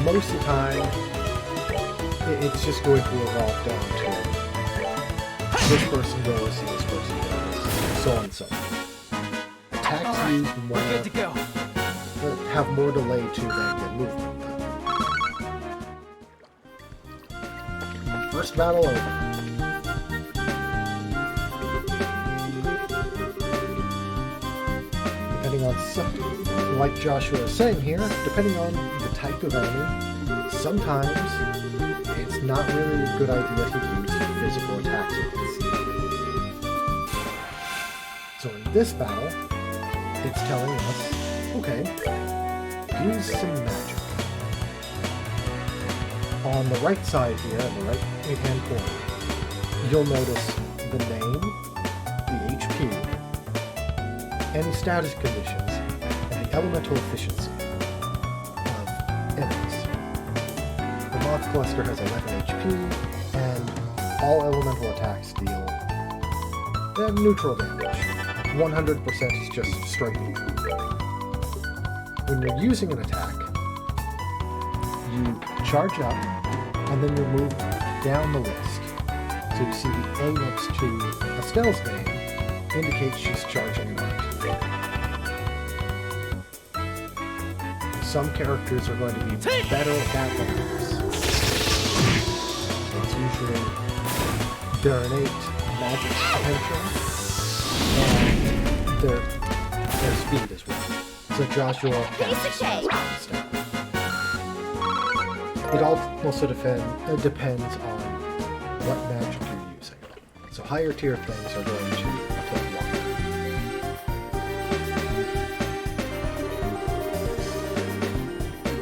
Most of the time, it's just going to evolve down to this person goes, this person goes, so on and so on. Attacks used more, good to go. Have more delay to them than movement. First battle over. Depending on something, like Joshua is saying here, depending on the type of enemy, sometimes it's not really a good idea to use physical attacks against them. So in this battle, it's telling us, okay, use some magic. On the right side here, on the right-hand corner, you'll notice the name, the HP, any status conditions, and the elemental efficiency of enemies. The Moth Cluster has 11 HP, and all elemental attacks deal neutral damage. 100% is just straight neutral. When you're using an attack, you charge up, and then you move down the list. So you see the A next to Estelle's name indicates she's charging an art. Some characters are going to be better at that than others. It's usually their innate magic potential and their speed as well. So Joshua stuff. It also depends on what magic you're using. So higher tier things are going to take longer.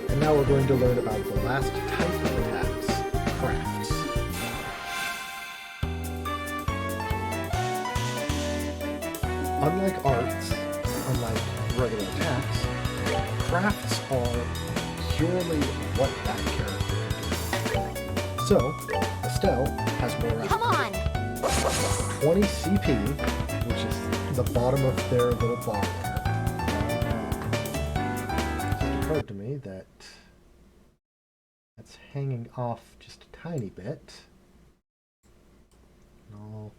And now we're going to learn about the last type of attacks, crafts. Unlike arts, unlike regular attacks, crafts are purely what that character can do. So, Estelle has more Come on! 20 CP, which is the bottom of their little bar there. It occurred to me that that's hanging off just a tiny bit. I'll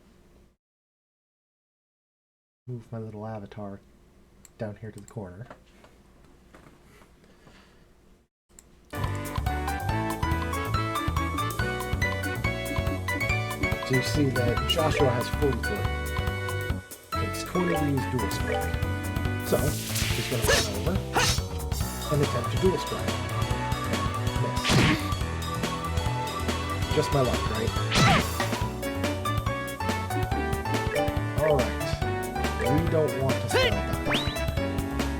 move my little avatar down here to the corner. So you see that Joshua has 43. Takes 20 to use dual strike. So, he's going to run over and attempt to dual strike. Miss. Just my luck, right? Alright. We don't want to spell that.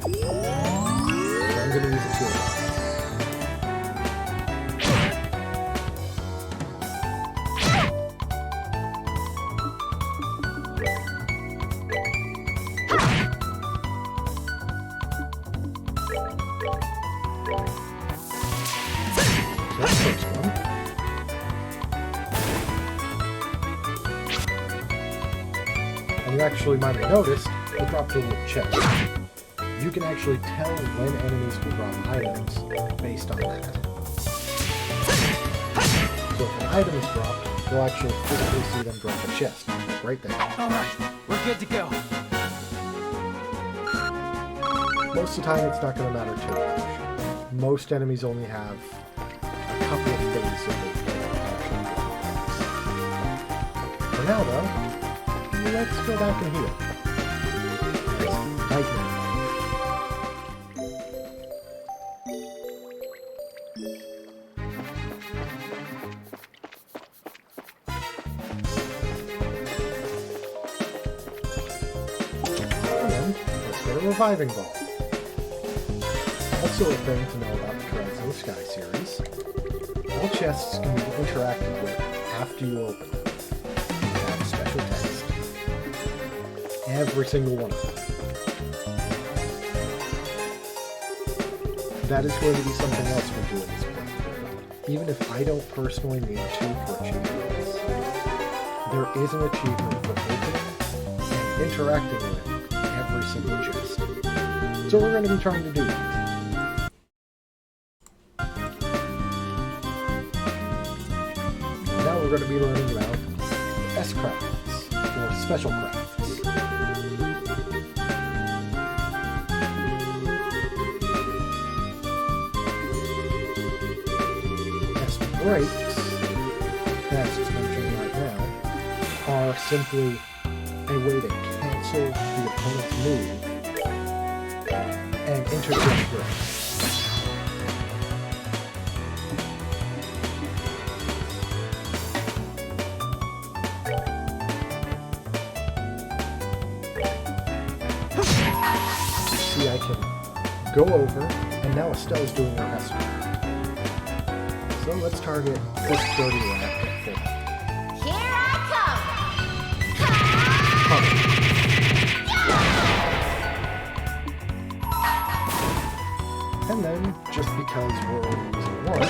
So I'm going to use a dual. You actually might have noticed, I dropped a little chest. You can actually tell when enemies will drop items based on that. So if an item is dropped, you'll actually physically see them drop a chest. Right there. Alright, we're good to go. Most of the time it's not going to matter too much. Most enemies only have a couple of things that they can actually drop. For now though, let's go back and heal. Nightmare. And then, let's get a reviving ball. Also a thing to know about the Treads in the Sky series. All chests can be interacted with after you open them. They have a special text. Every single one of them. That is going to be something else we're doing this playthrough. Even if I don't personally need to for achievements, there is an achievement for opening and interacting with every single chest. So we're going to be trying to do that. Now we're going to be learning about S-crafts, or special crafts. Breaks, that's just mentioned right now, are simply a way to cancel the opponent's move and interject breaks. See, I can go over, and now Estelle's doing her escort. So let's target this dirty rat at full. Here I come! And then, just because we're only using one,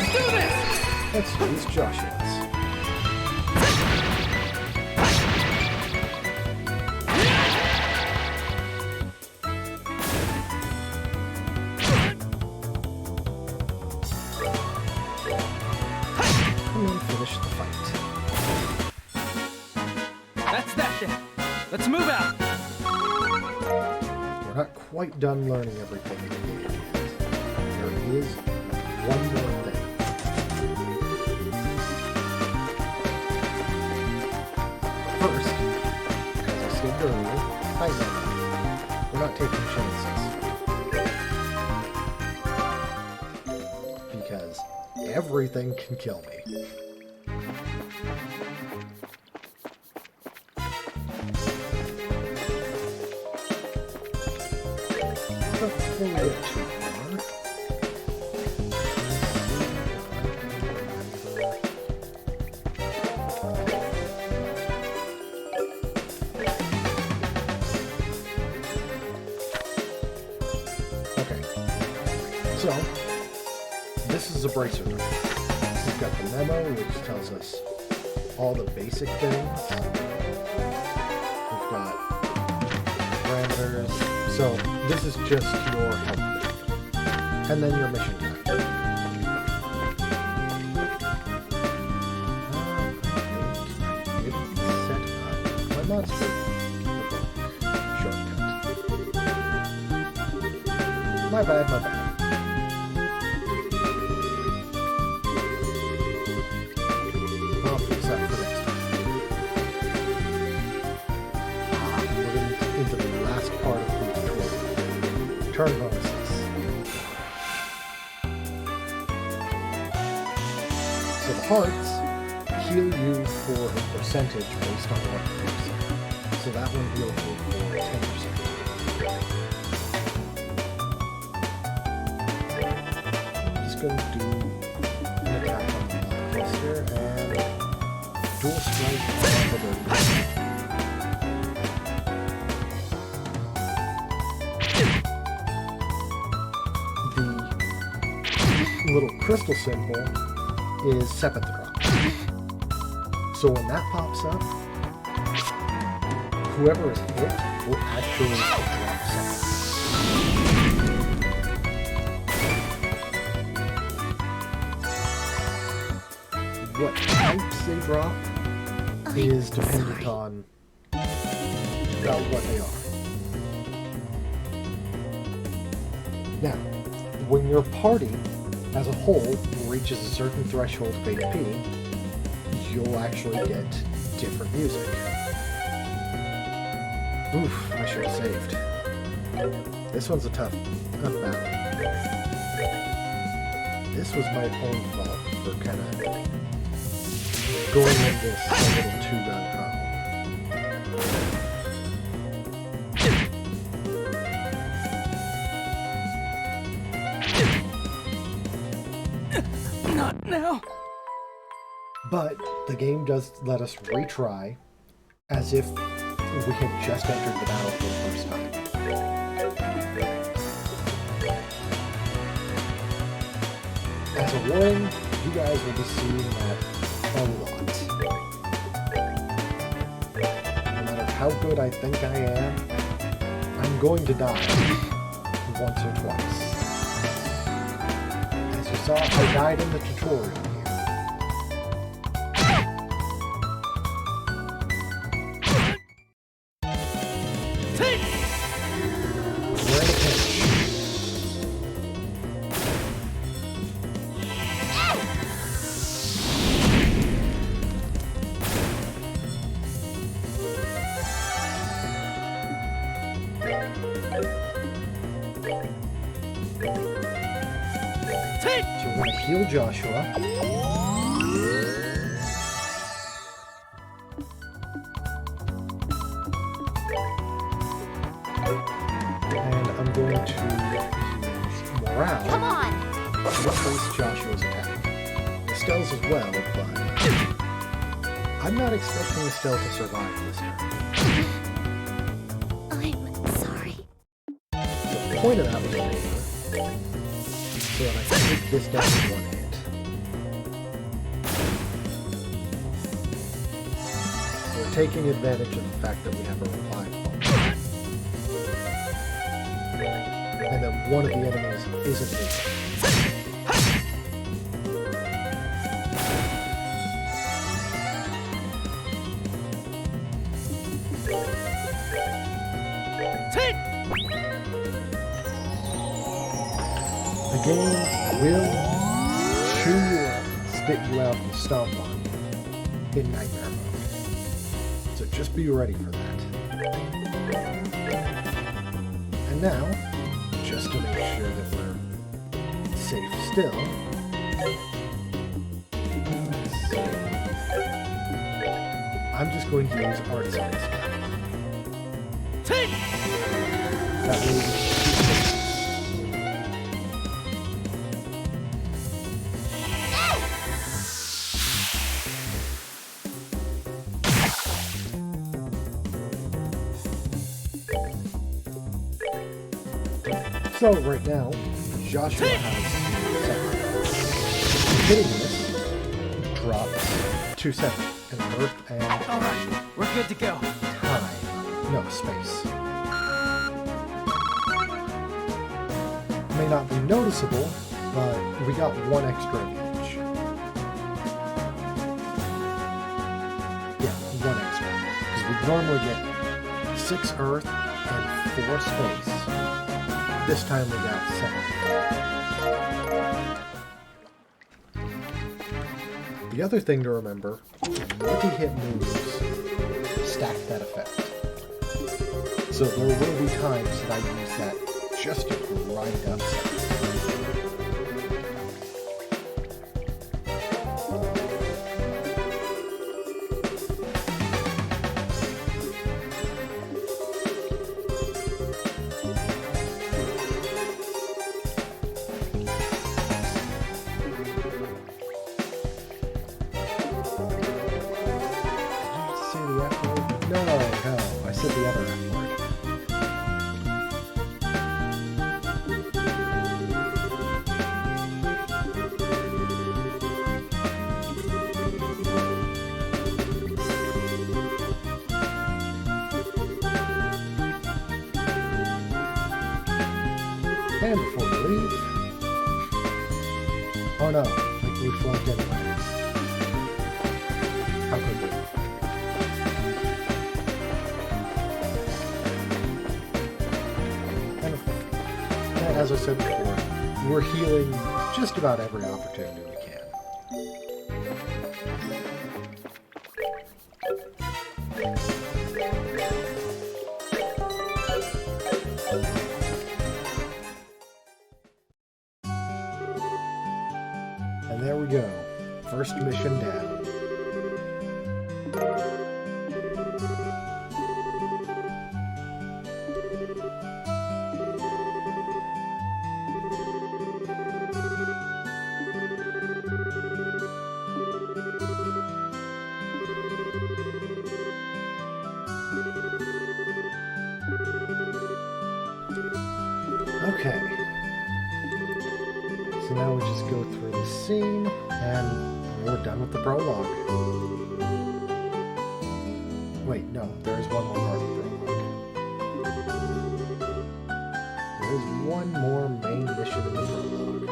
let's use Joshua's. Finish the fight. That's that then. Let's move out. We're not quite done learning everything in the game. There is one more thing. First, as I said earlier, fight night. We're not taking chances. Because everything can kill me. Before we get too far, okay, so this is a bracer. We've got the memo, which tells us all the basic things. We've got parameters. So this is just your health. And then your mission time. I didn't set that's good. Shortcut. My bad, my bad. I'll fix that for next time. We're getting into the last part of the tutorial. Turn bonuses. So the hearts heal you for a percentage based on what you use. So that one heals you for 10%. I'm just going to do an attack on the cluster and dual strike on the bird. The little crystal symbol is seventh drop. So when that pops up, whoever is hit will actually drop seconds. What types they drop is dependent on what they are. Now, when your party as a whole reaches a certain threshold of HP, you'll actually get different music. Oof, I should have saved. This one's a tough battle. This was my own fault for kind of going in this a little too gung-ho. Not now. But the game does let us retry as if we had just entered the battle for the first time. As a warning, you guys will be seeing that a lot. No matter how good I think I am, I'm going to die once or twice. As you saw, I died in the tutorial. Heal Joshua. And I'm going to use morale. Come on! To replace Joshua's attack. Estelle's as well, but I'm not expecting Estelle to survive this turn. I'm sorry. The point of that was over. So that I can take this down in one hit. We're taking advantage of the fact that we have a revive bomb. And that one of the enemies isn't his. The game will chew you up, spit you out, and stomp on you in nightmare mode. So just be ready for that. And now, just to make sure that we're safe still, let's see. I'm just going to use Artisan's Cap. That will So right now, Joshua has 7. Hitting this drops 2 seconds in earth and Alright, we're good to go. time. No, space. May not be noticeable, but we got 1 extra inch. Yeah, 1 extra. Because we normally get 6 Earth and 4 Space. This time we got 7. The other thing to remember, multi-hit moves stack that effect. So there will be times that I use that just to grind up something. And before we leave... Oh no, we flunked anyway. How could we? And as I said before, we're healing just about every opportunity we can. And there we go. First mission down. Okay. So now we just go through the scene, and we're done with the prologue. Wait, no, there is one more part of the prologue. There is one more main mission in the prologue.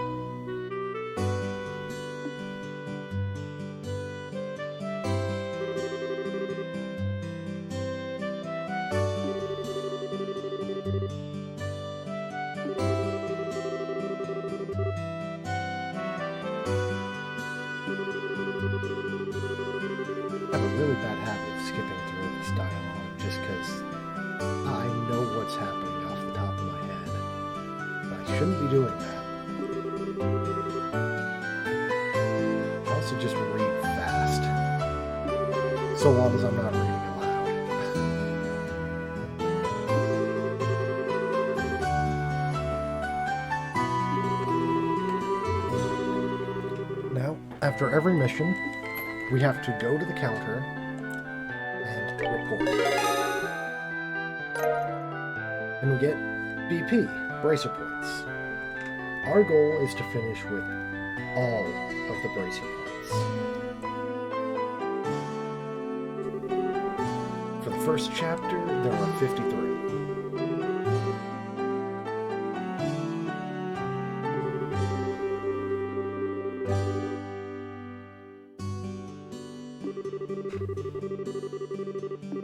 I have a really bad habit of skipping through this dialogue just because I know what's happening off the top of my head. But I shouldn't be doing that. I also just read fast. So long as I'm not reading aloud. Now, after every mission, we have to go to the counter and report. And we get BP, bracer points. Our goal is to finish with all of the bracer points. For the first chapter, there are 53.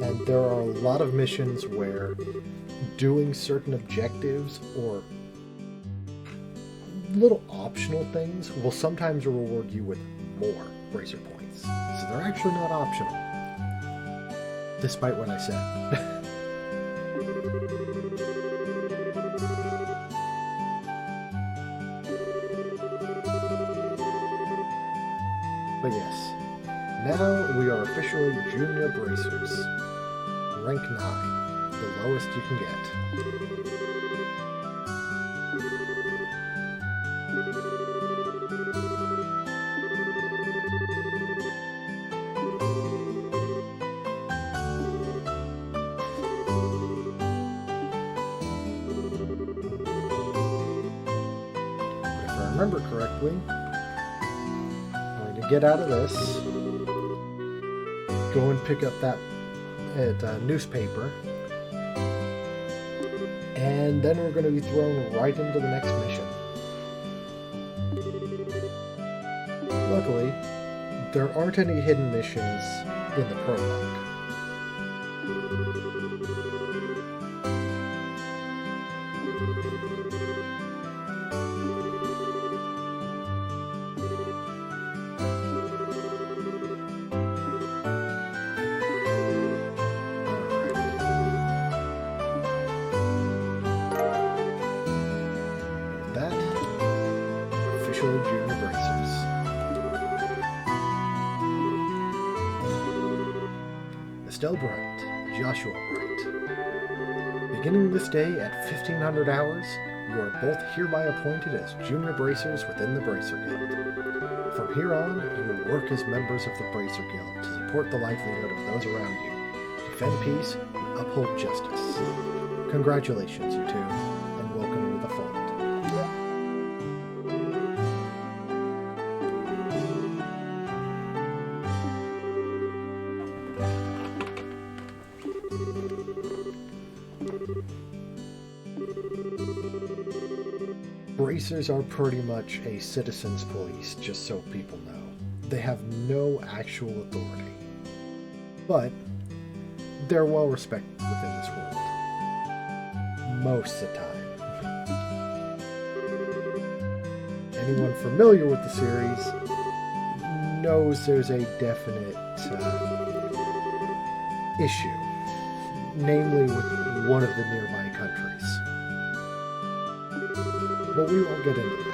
And there are a lot of missions where doing certain objectives or little optional things will sometimes reward you with more bracer points. So they're actually not optional, despite what I said. But yes, now we are officially junior bracers. Rank 9, the lowest you can get. If I remember correctly, I'm going to get out of this, go and pick up that newspaper, and then we're going to be thrown right into the next mission. Luckily, there aren't any hidden missions in the prologue. officially junior bracers. Estelle Bright, Joshua Bright. Beginning this day at 1500 hours, you are both hereby appointed as junior bracers within the Bracer Guild. From here on, you will work as members of the Bracer Guild to support the livelihood of those around you, defend peace, and uphold justice. Congratulations, you two, and welcome to the fold. Bracers are pretty much a citizen's police, just so people know. They have no actual authority, but they're well respected within this world. Most of the time. Anyone familiar with the series knows there's a definite issue, namely with one of the nearby countries. But we won't get into that.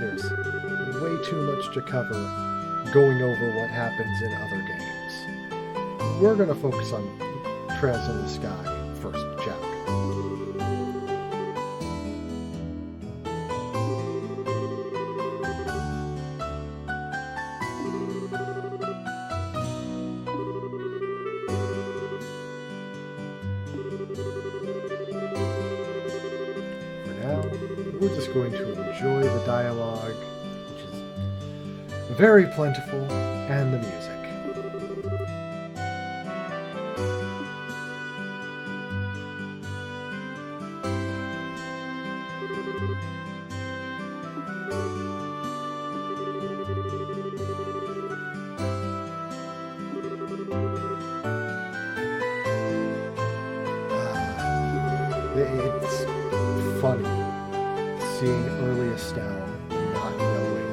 There's way too much to cover going over what happens in other games. We're going to focus on Trails in the Sky, first chapter. We're just going to enjoy the dialogue, which is very plentiful, and the music. It's funny seeing early Estelle not knowing.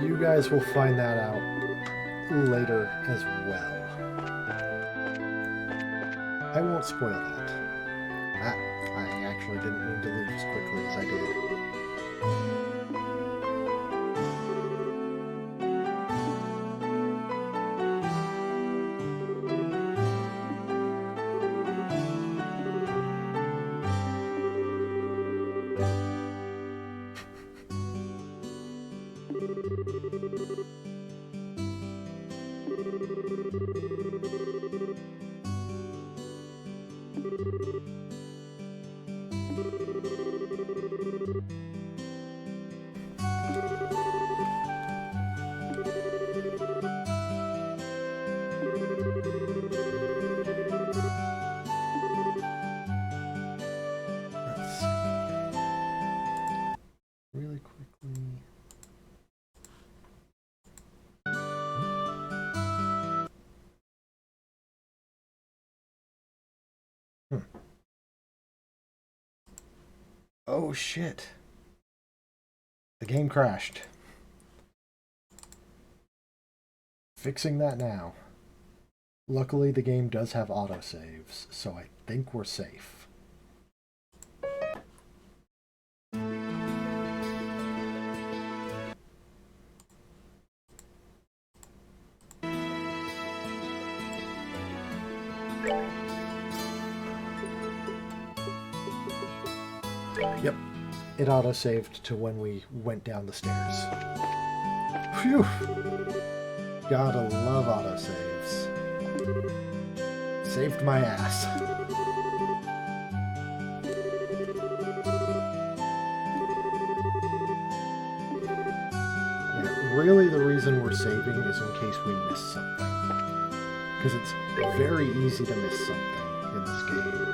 You guys will find that out later as well. I won't spoil that. I actually didn't mean to leave as quickly as I did. Oh shit. The game crashed. Fixing that now. Luckily the game does have autosaves, so I think we're safe. Yep, it autosaved to when we went down the stairs. Phew! Gotta love autosaves. Saved my ass. Yeah, really the reason we're saving is in case we miss something. Because it's very easy to miss something in this game.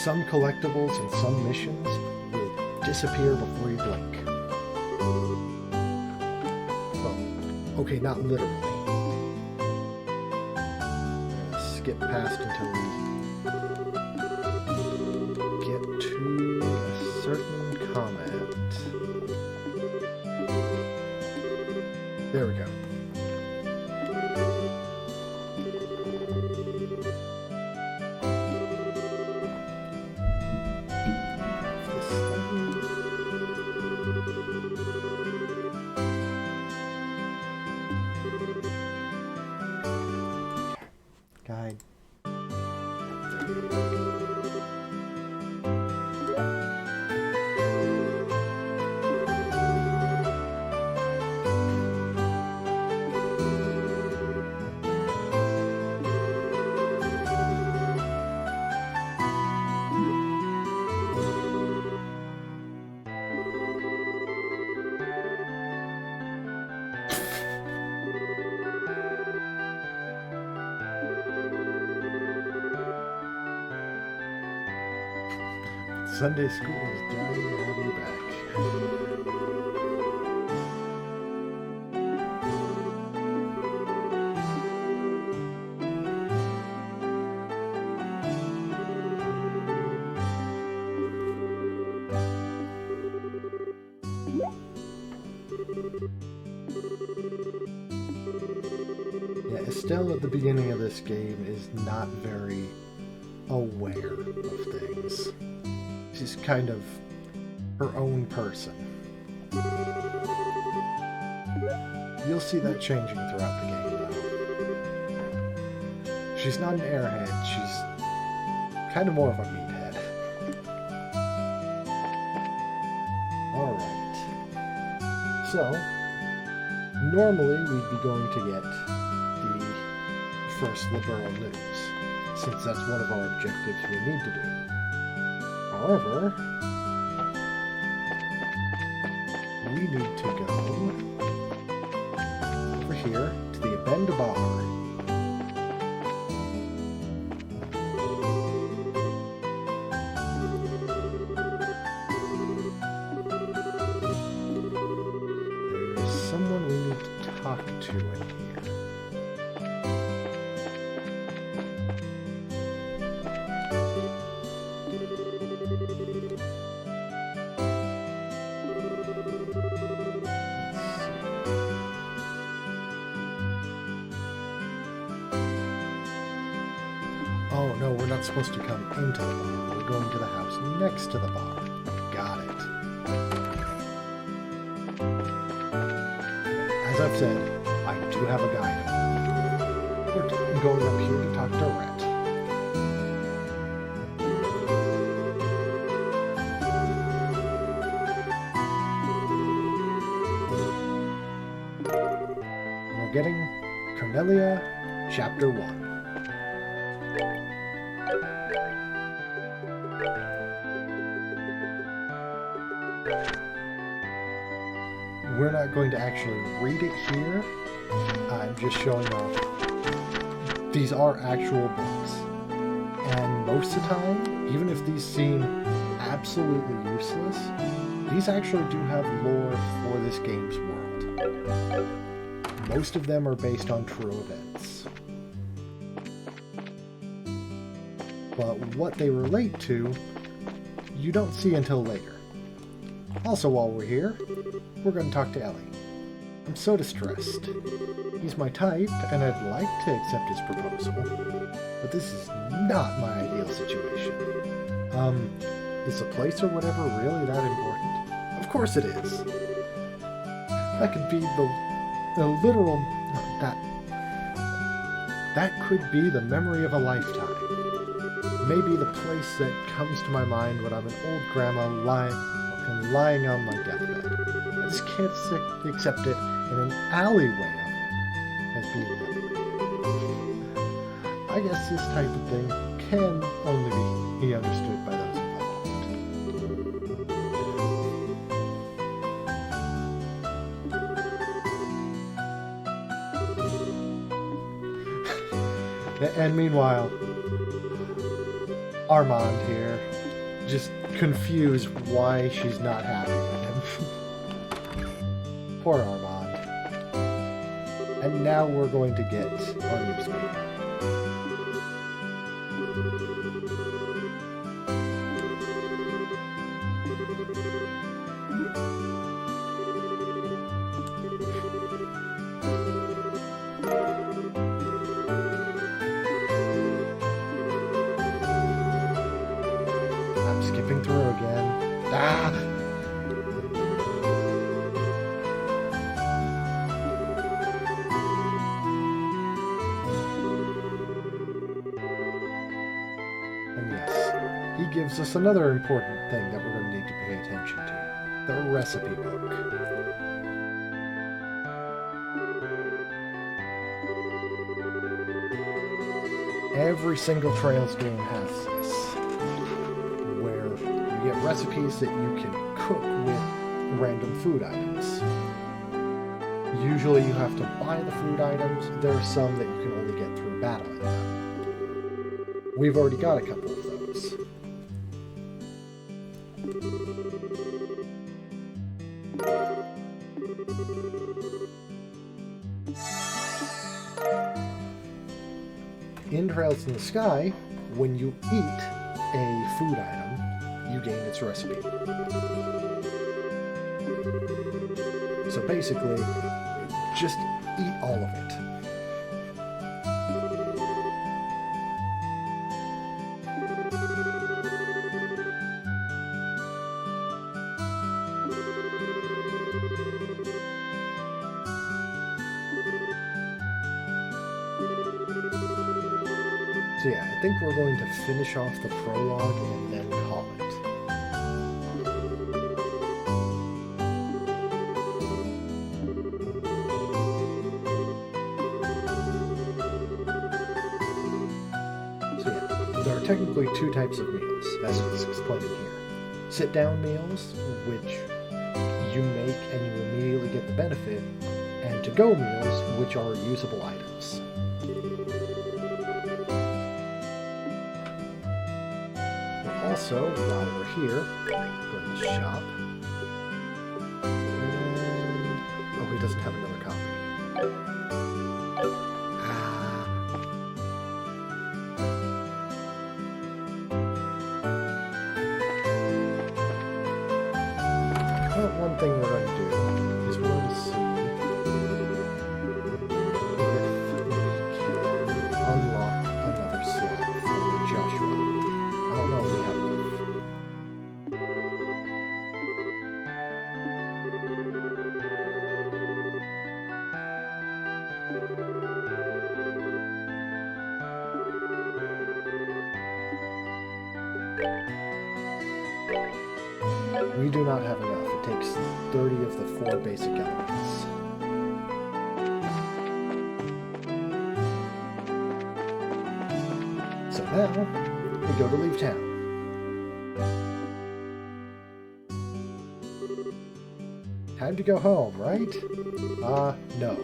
Some collectibles and some missions will disappear before you blink. Well, okay, not literally. I'm gonna skip past until we get to a certain comment. There we go. Guide. Sunday school is dying to have you back. Yeah, Estelle at the beginning of this game is not very aware of things. She's kind of her own person. You'll see that changing throughout the game, though. She's not an airhead, she's kind of more of a meathead. Alright. So, normally we'd be going to get the first Liberl news, since that's one of our objectives we need to do. However, we need to go over here to the Abend Bar. There's someone we need to talk to in here. Oh no, we're not supposed to come into the bar. We're going to the house next to the bar. Got it. As I've said, I do have a guide. We're going up here to talk to Rhett. We're getting Cornelia, Chapter 1. We're not going to actually read it here. I'm just showing off. These are actual books. And most of the time, even if these seem absolutely useless, these actually do have lore for this game's world. Most of them are based on true events. But what they relate to, you don't see until later. Also, while we're here, we're going to talk to Ellie. I'm so distressed. He's my type, and I'd like to accept his proposal, but this is not my ideal situation. Is the place or whatever really that important? Of course it is. That could be the literal... That could be the memory of a lifetime. Maybe the place that comes to my mind when I'm an old grandma lying on my deathbed. I just can't accept it in an alleyway as being living. I guess this type of thing can only be understood by those involved. And meanwhile, Armand here, just confused why she's not happy with him. Poor Armand. And now we're going to get our newspaper. I'm skipping through again. Ah! And yes, he gives us another important thing that we're going to need to pay attention to. The recipe book. Every single Trails game has this, where you get recipes that you can cook with random food items. Usually you have to buy the food items. There are some that you can only get through battling them. We've already got a couple of those. In Trails in the Sky, when you eat a food item, you gain its recipe. So basically, just eat all of it. So yeah, I think we're going to finish off the prologue and then call it. So yeah, there are technically two types of meals, as it's explained here. Sit-down meals, which you make and you immediately get the benefit, and to-go meals, which are usable items. Also, while we're here, go to the shop. And... oh, he doesn't have another copy. Well, one thing we're going to do is we're going to see if we can unlock another slot for Joshua. I don't know if we have enough. We do not have enough. It takes 30 of the 4 basic elements. So now, we go to leave town. Time to go home, right? No.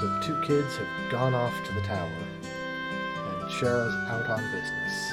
So the two kids have gone off to the tower, and Shara's out on business.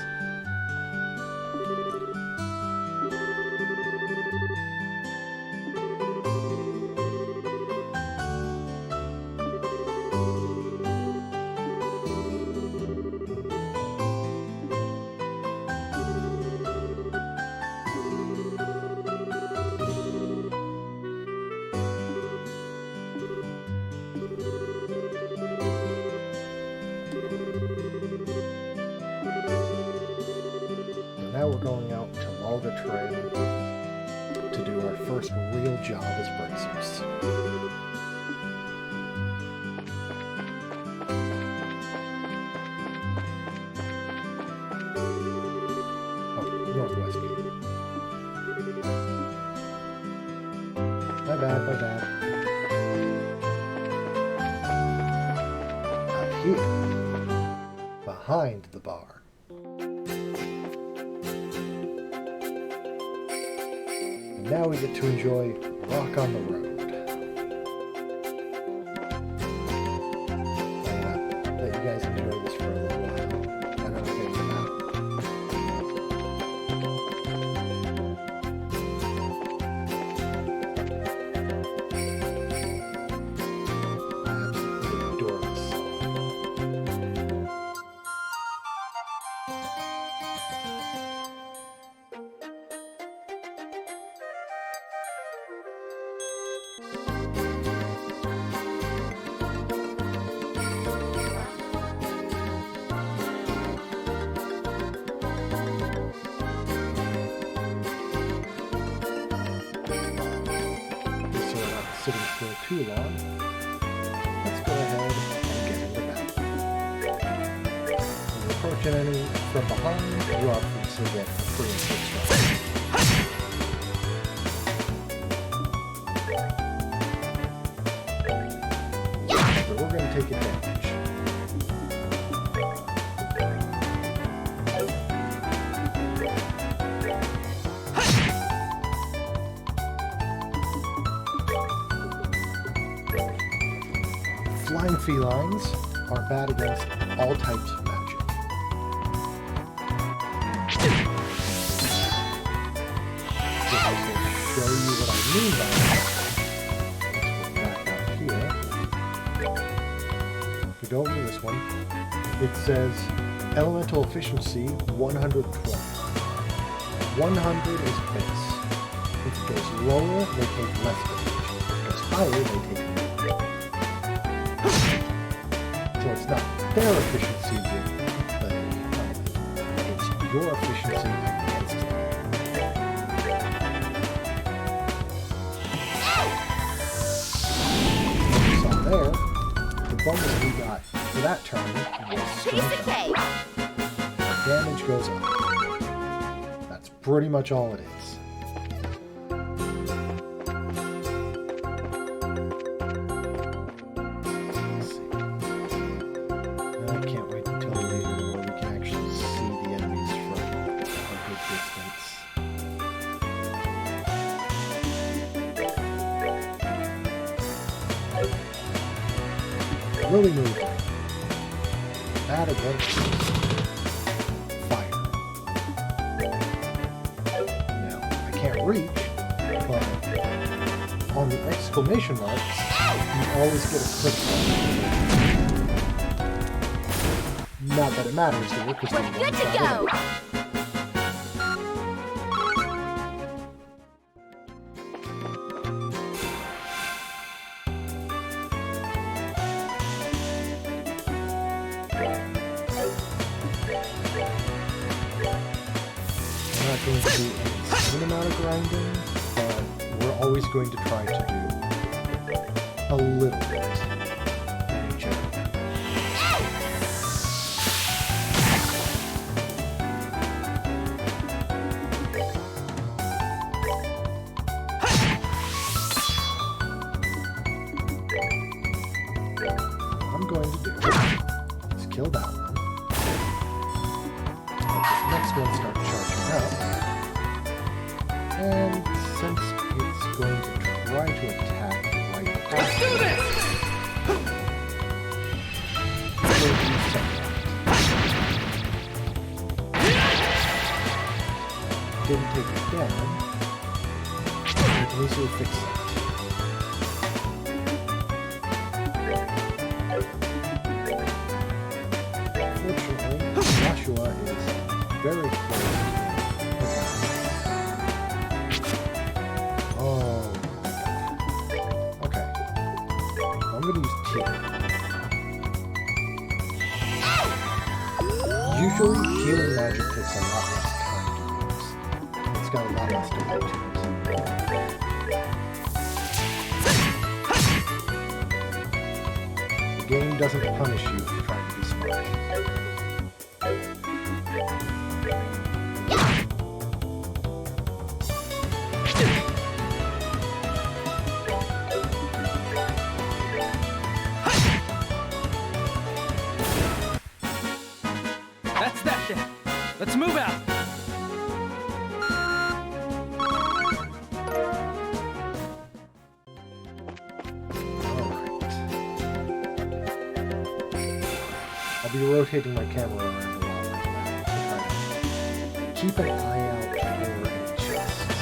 Now we're going out to Malga Trail to do our first real job as bracers. Oh, Northwest Gate. My bad. Up here, behind the bar. now we get to enjoy Rock on the Road. I'm gonna let you guys enjoy this for a little while. And I'll figure it out. I absolutely adore this song. So we're not sitting still too long. Let's go ahead and get into battle. When you approach an enemy from behind, you obviously get a free and quick strike. But we're going to take advantage. Flying felines are bad against all types of magic. Just to show you what I mean by that, let's go back up here. If we go over this one, it says elemental efficiency 120. 100 is base. If it goes lower, they take less damage. If it goes higher, they take more. So it's not their efficiency with the element, it's your efficiency against them. So there, the bonus we got for that turn was strength up. Our damage goes up. That's pretty much all it is. Really move. Bad against fire. Now, I can't reach, but on the exclamation marks, you always get a quick one. Not that it matters here, because we're good to go! Going to do an insane amount of grinding, but we're always going to try to do a little bit in each area. What I'm going to do is kill that one. Let this next one start charging up. And since it's going to try to attack right after, Let's do this! we'll do something. Didn't take it down. We can easily fix that. Fortunately, Joshua is very close. Okay. I'm going to use T. Usually, healing magic takes a lot less time to use. It's got a lot less delay to it. The game doesn't punish you for trying to be smart. That's that then. Let's move out. I'll be rotating my camera around a lot like that to try to keep an eye out for any chests.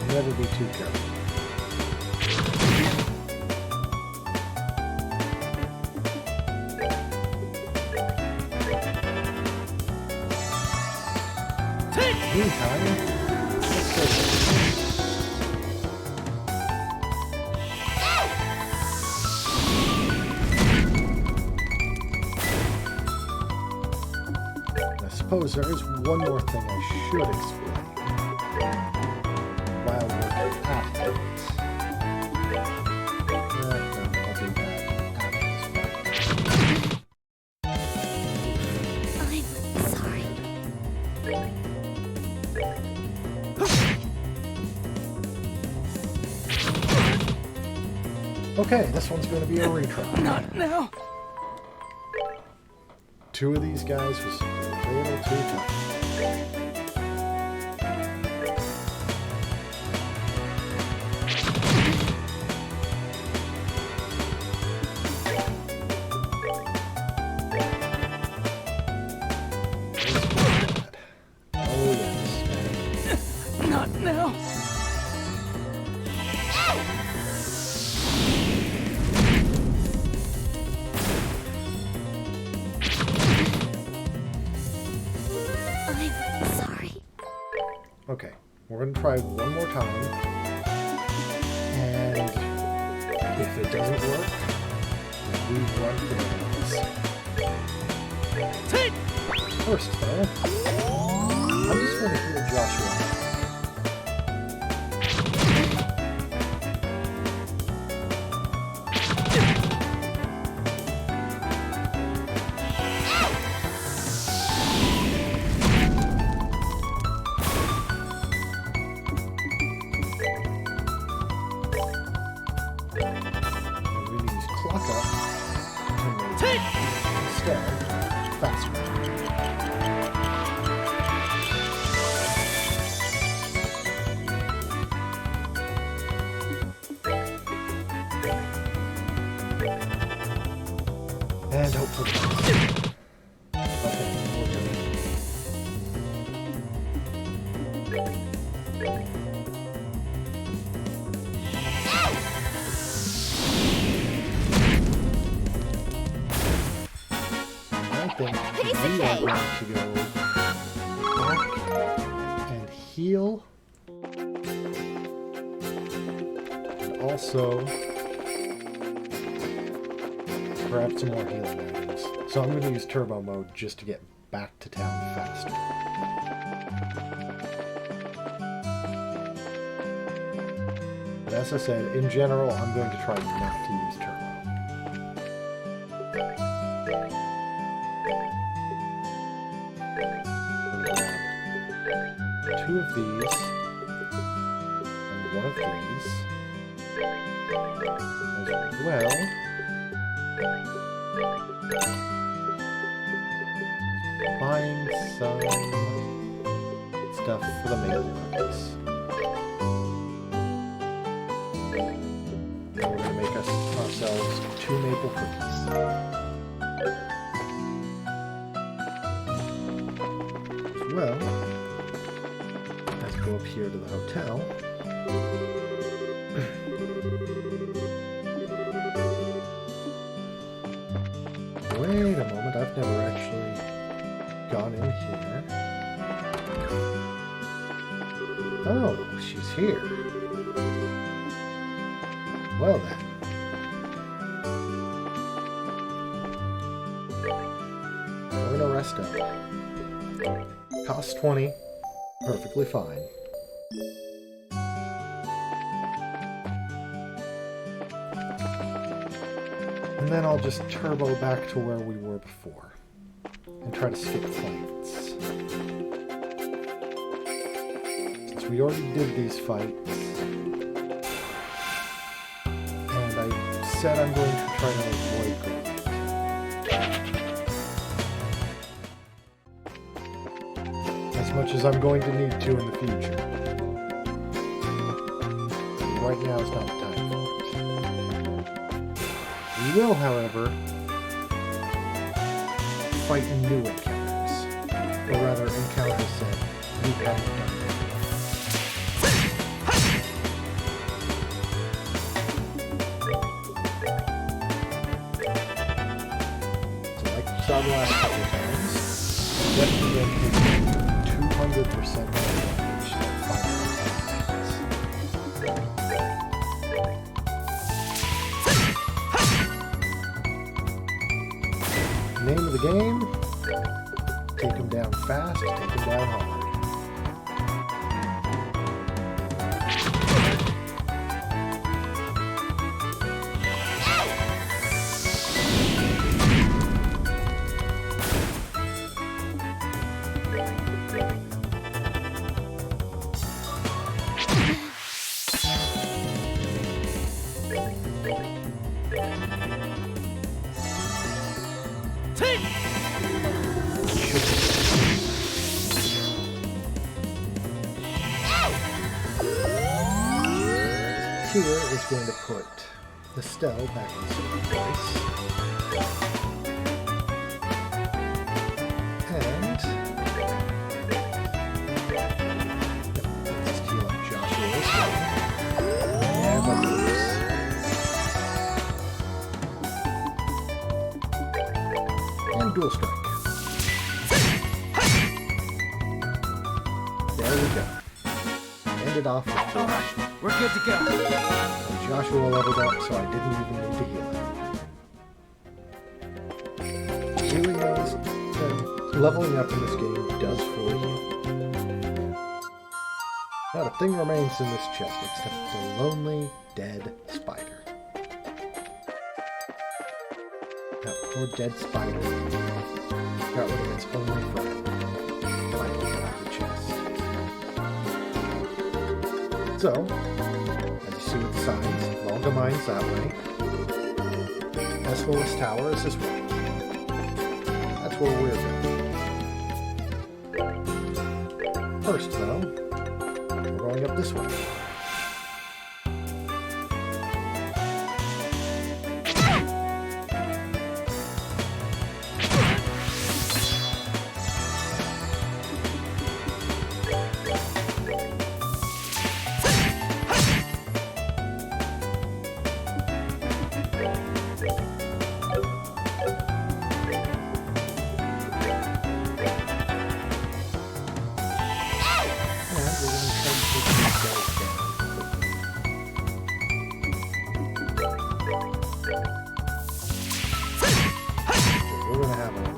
Never be too careful. Meantime, let's go. I suppose there is one more thing I should explain while we're at it. No, I'll do that after this fight. I'm sorry. Okay, this one's going to be a retry. Not now. Two of these guys was a little too tough. Oh, yes. Not now. I'm sorry. Okay, we're going to try one more time. And if it doesn't work, we run for the hills. First, though, I'm just going to heal Joshua. And hope for the best. Okay, we'll do it. I think we are going to go back and heal. And also grab some more healing items. So I'm going to use turbo mode just to get back to town faster. But as I said, in general, I'm going to try not to use turbo. I'm going to grab 2 of these and 1 of these as well. Buying some stuff for the maple cookies. And we're going to make ourselves 2 maple cookies. As well, let's go up here to the hotel. Wait a moment, I've never actually gone in here. Oh, she's here. Well then. We're gonna rest up. Cost 20. Perfectly fine. And then I'll just turbo back to where we were before. And try to skip fights. Since we already did these fights. And I said I'm going to try to avoid them. As much as I'm going to need to in the future. Right now is not the time for it. We You will, however, fight in new encounters. Or rather, encounters that you haven't done before. So like we saw the last couple times, definitely going to 200% damage that final name of the game, take him down fast, take him down hard. Here is going to put Estelle back in second place. And let's just heal up Joshua as well. And others. And dual strike. There we go. End it off with Alright, we're good to go. And Joshua leveled up, so I didn't even need to heal him. Healing those, leveling up in this game does for you. Not a thing remains in this chest except the lonely, dead spider. That poor dead spider got rid of its only friend. Finally got out of the chest. So, as you see with the signs, Volga Mine's that way. Espolis Tower is this way. That's where we're going. First, though, we're going up this way.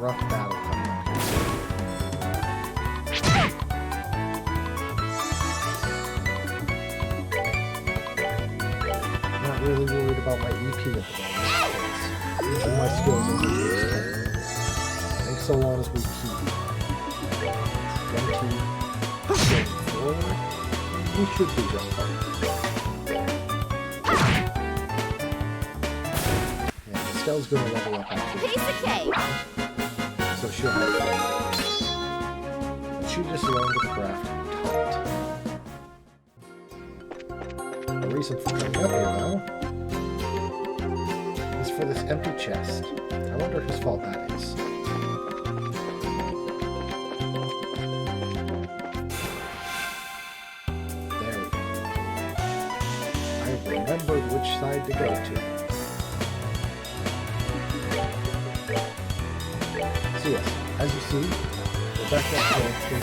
Rough battle coming up here soon. I'm not really worried about my EP at the moment, because each of my skills are used. I think so long as we keep going forward, we should be just fine. And Estelle's going to level up after this. Piece of cake! So she'll have fun. She just learned to craft taunt. The reason for coming up here, though, is for this empty chest. I wonder whose fault that is. There we go. I remembered which side to go to. So yes, as you see, we're back up to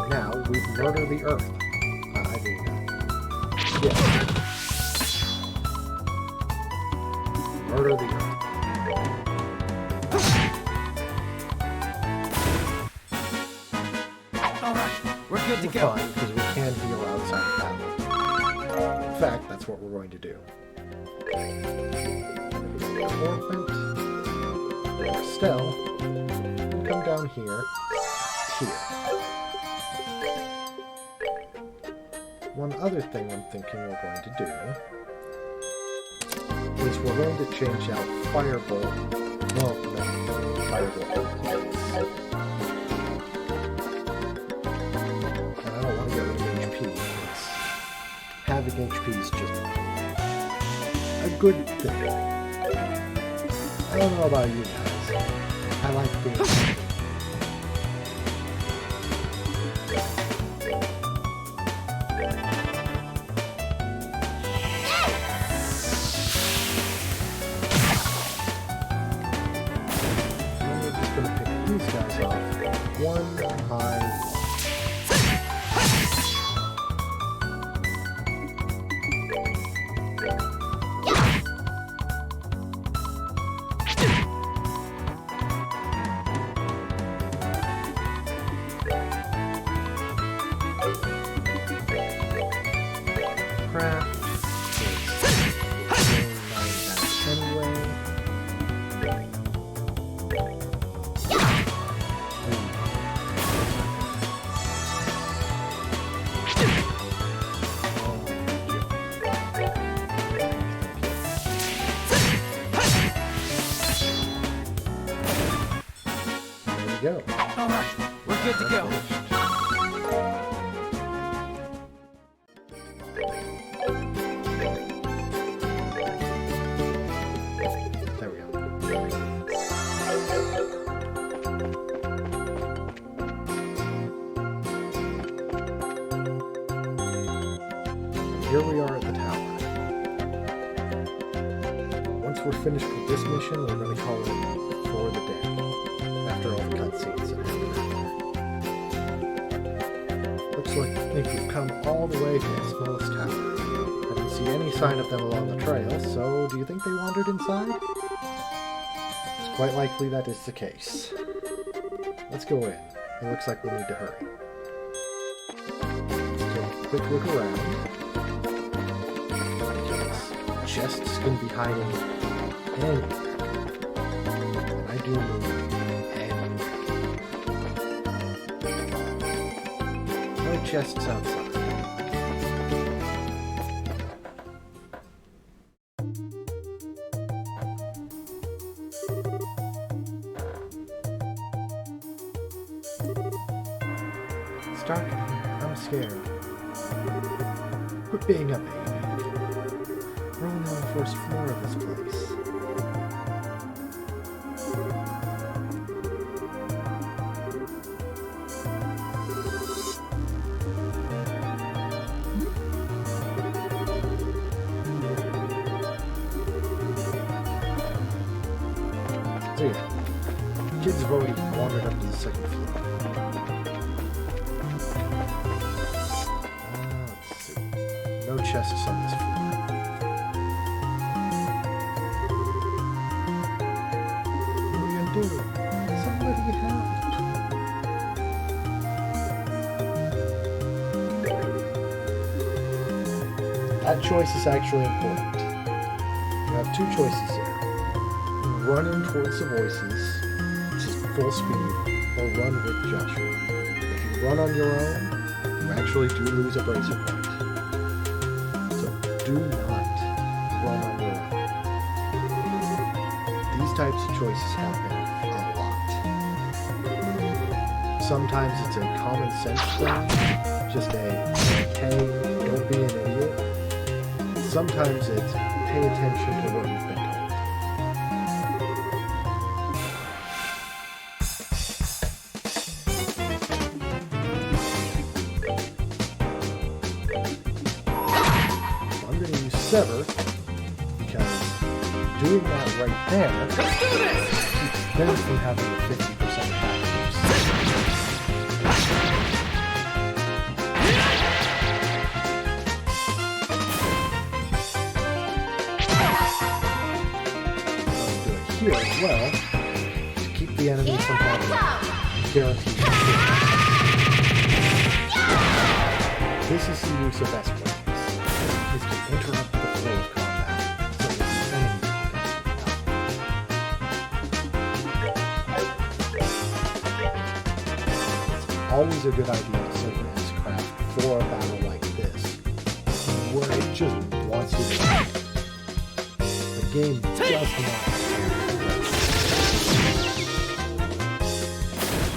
now we murder the earth. Yes. Murder the earth. Good to go. Fine, because we can heal outside of battle. In fact, that's what we're going to do. Orphan, Estelle, come down here. One other thing I'm thinking we're going to do is we're going to change out Firebolt. Well, no, Firebolt. And I don't want to get rid of HP. Having HP is just a good thing. I don't know about you guys. I like being... One high craft. Anyway. Go. All right, we're good to go. There we go. Here we are at the tower. Once we're finished with this mission, we're going to call it for the day. After all the cutscenes and everything. Looks like we've come all the way to Estelle Tower. I didn't see any sign of them along the trail, so do you think they wandered inside? It's quite likely that is the case. Let's go in. It looks like we need to hurry. Take a quick look around. Chests can be hiding anywhere. And I do mean chests outside. Start. I'm scared. Quit being a baby. We're only on the first floor of this place. So yeah, kids have already wandered up to the second floor. Let's see. No chests on this floor. What are we gonna do? Somebody help! That choice is actually important. You have two choices here. Run in towards the voices, which is full speed, or run with Joshua. If you run on your own, you actually do lose a bracer point. So do not run on your own. These types of choices happen a lot. Sometimes it's a common sense thing, just a, hey, don't be an idiot. Sometimes it's pay attention to what you've been told. Sever, because doing that right there keeps them from having a 50% attack boost. I'll do it here as well to keep the enemy from having a guaranteed hit. This is the use of S-Planes, is to interrupt the flow of combat so that the enemy It's always a good idea to save an S-Craft for a battle like this, where it just wants you to die. Like game does not.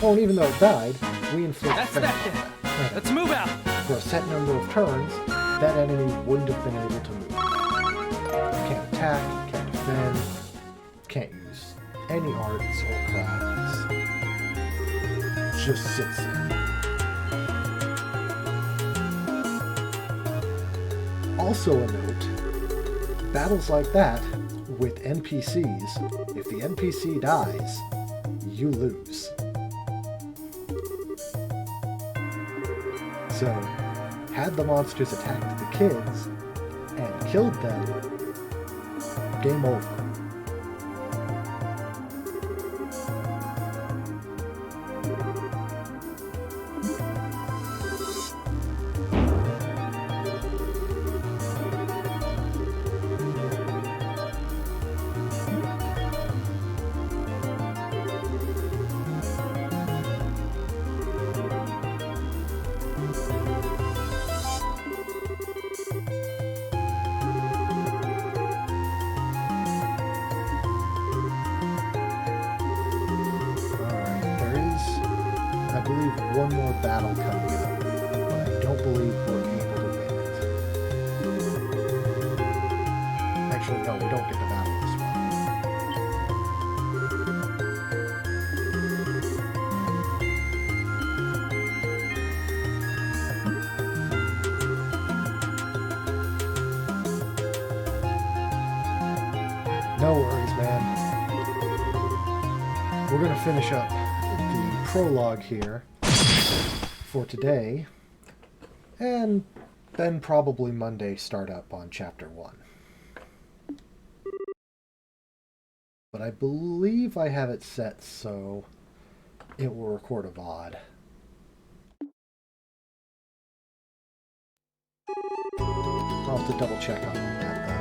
Oh, and even though it died, we inflict That's that then. Let's move out. For a set number of turns, that enemy wouldn't have been able to move. Can't attack, can't defend, can't use any arts or crafts. Just sits there. Also a note, battles like that with NPCs, if the NPC dies, you lose. So, had the monsters attacked the kids and killed them, game over. One more battle coming up, but I don't believe we're able to win it. Actually, no, we don't get to battle this one. No worries, man. We're going to finish up the prologue here for today, and then probably Monday start up on Chapter 1. But I believe I have it set so it will record a VOD. I'll have to double check on that though.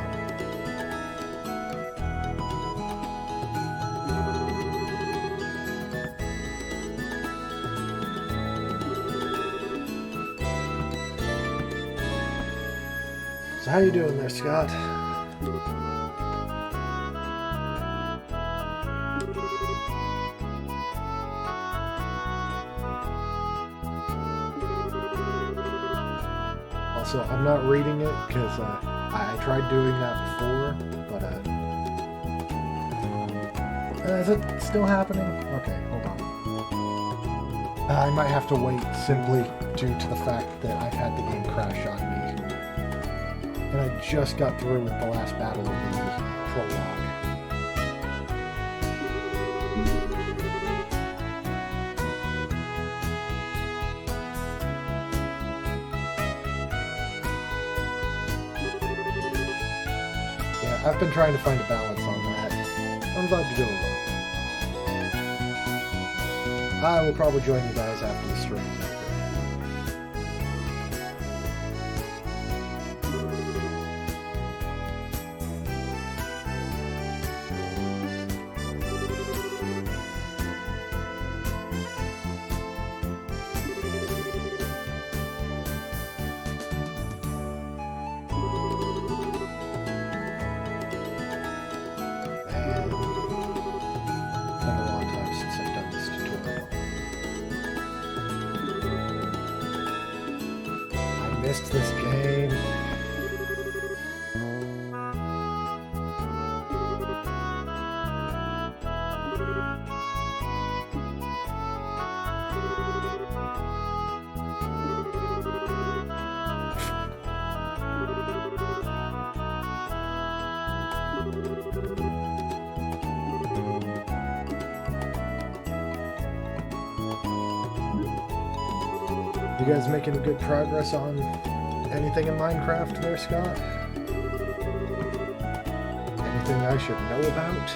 So how you doing there, Scott? Also, I'm not reading it because I tried doing that before, but is it still happening? Okay, hold on. I might have to wait simply due to the fact that I've had the game crash on me. And I just got through with the last battle of the prologue. Yeah, I've been trying to find a balance on that. I'm glad you're doing well. I will probably join you guys after the stream. This game. You guys making good progress on anything in Minecraft there, Scott? Anything I should know about?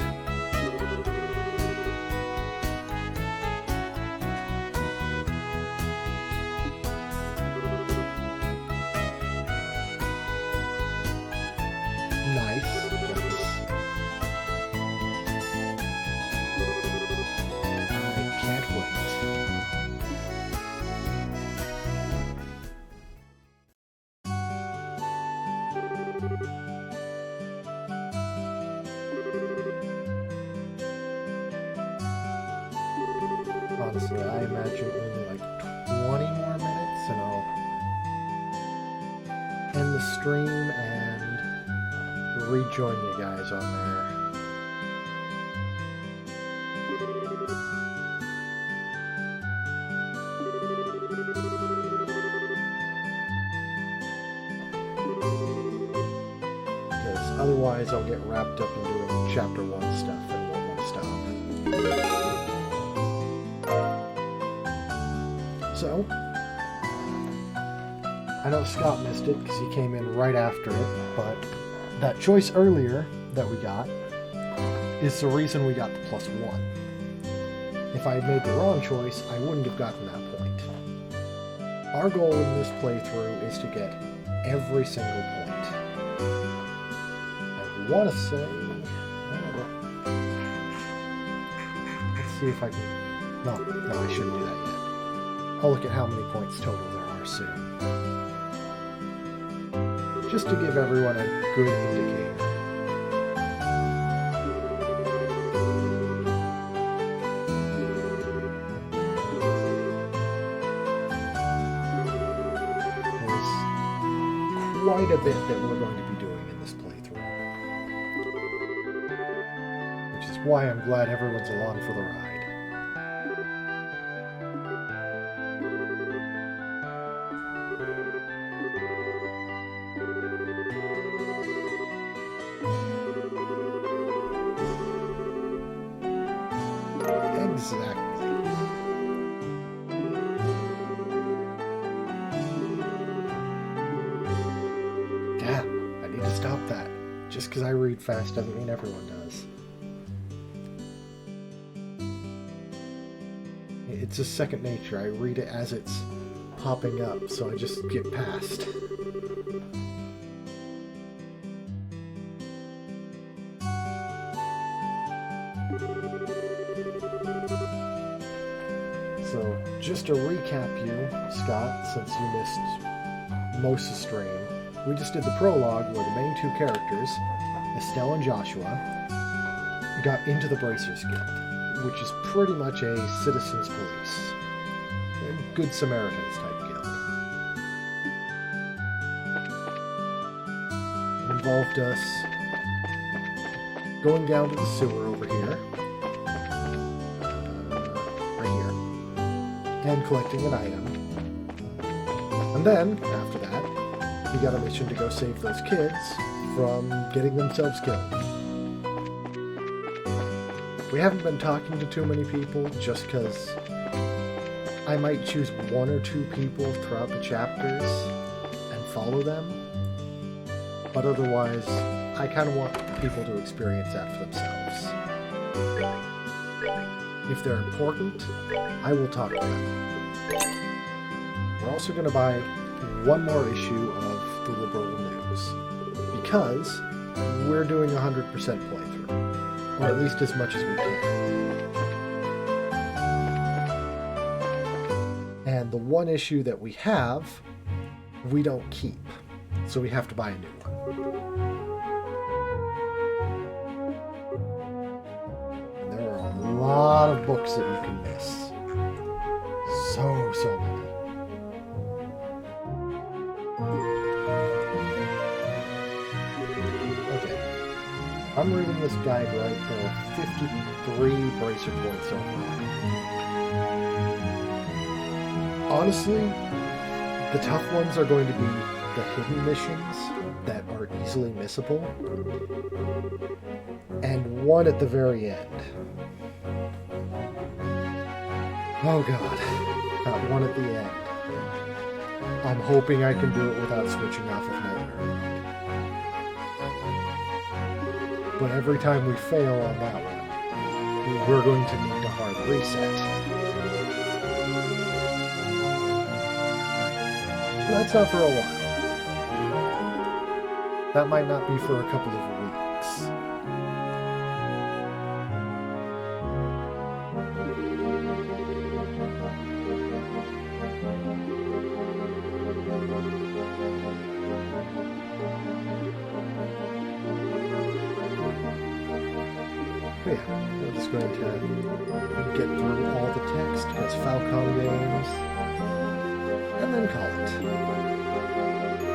Nice. I can't wait. So I imagine only like 20 more minutes and I'll end the stream and rejoin you guys on there. Otherwise, I'll get wrapped up in doing Chapter 1 stuff and won't want to stop. So, I know Scott missed it because he came in right after it, but that choice earlier that we got is the reason we got the +1. If I had made the wrong choice, I wouldn't have gotten that point. Our goal in this playthrough is to get every single point. I want to say... let's see if I can... No, I shouldn't do that yet. I'll look at how many points total there are soon. Just to give everyone a good indicator. There's quite a bit that we're going to be doing in this playthrough. Which is why I'm glad everyone's along for the ride. Exactly. Damn, I need to stop that. Just because I read fast doesn't mean everyone does. It's a second nature. I read it as it's popping up, so I just get past. So, just to recap you, Scott, since you missed most of the stream, we just did the prologue where the main two characters, Estelle and Joshua, got into the Bracers Guild, which is pretty much a citizens' police. A Good Samaritans type guild. It involved us going down to the sewer over here, and collecting an item. And then, after that, we got a mission to go save those kids from getting themselves killed. We haven't been talking to too many people, just because I might choose one or two people throughout the chapters and follow them. But otherwise, I kind of want people to experience that for themselves. If they're important, I will talk to them. We're also going to buy one more issue of the Liberl News, because we're doing 100% playthrough, or at least as much as we can. And the one issue that we have, we don't keep, so we have to buy a new one. A lot of books that you can miss. So many. Okay. I'm reading this guide right. There are 53 bracer points overall. Honestly, the tough ones are going to be the hidden missions that are easily missable, and one at the very end. Oh god, that one at the end. I'm hoping I can do it without switching off of mode. But every time we fail on that one, we're going to need to hard reset. But that's not for a while. That might not be for a couple of weeks. Yeah, just going to get through all the text, because Falcom games, and then call it.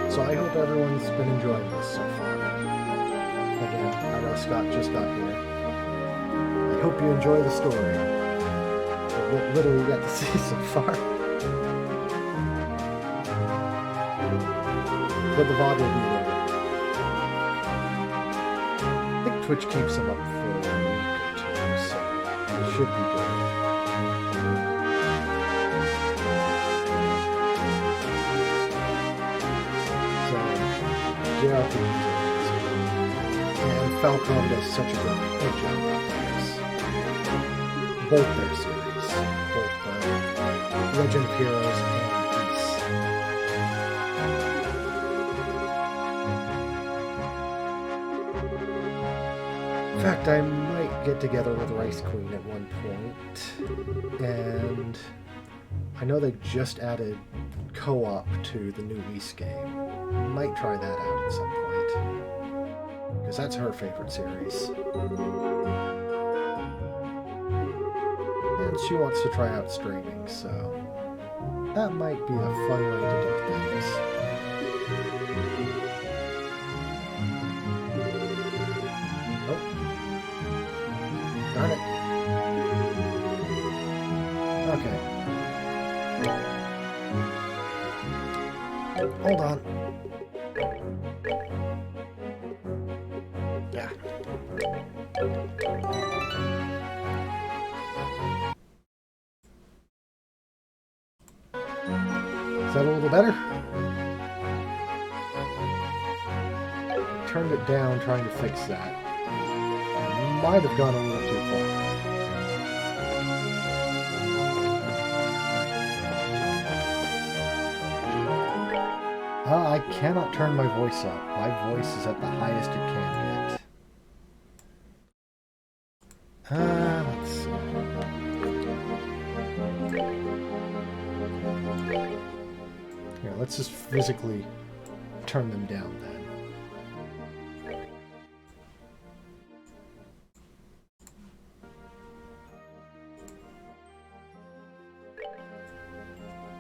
So I hope everyone's been enjoying this so far. Again, I know Scott just got here. I hope you enjoy the story. What little we got to see so far. But the VOD will be there. I think Twitch keeps them up for a week or two, so it should be good. So, JRPG. And Falcom does such a good job with this. Both their series. Both Legend of Heroes and Peace. In fact, I might get together with Rice Queen at one point, and I know they just added co-op to the new East game. Might try that out at some point, because that's her favorite series. And she wants to try out streaming, so that might be a fun way to do things. Darn it. Okay. Hold on. Yeah. Is that a little better? Turned it down trying to fix that. Might have gone a little too far. I cannot turn my voice up. My voice is at the highest it can get. Let's see. Here, let's just physically turn them down then.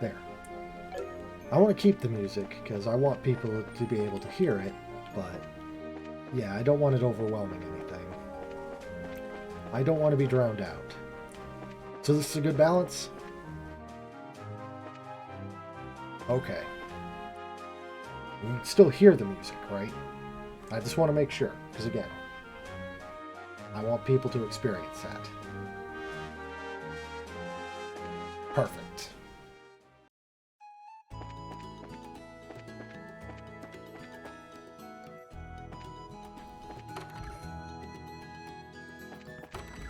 There. I want to keep the music because I want people to be able to hear it, but yeah, I don't want it overwhelming anything. I don't want to be drowned out. So this is a good balance? Okay. You can still hear the music, right? I just want to make sure, because again, I want people to experience that. Perfect.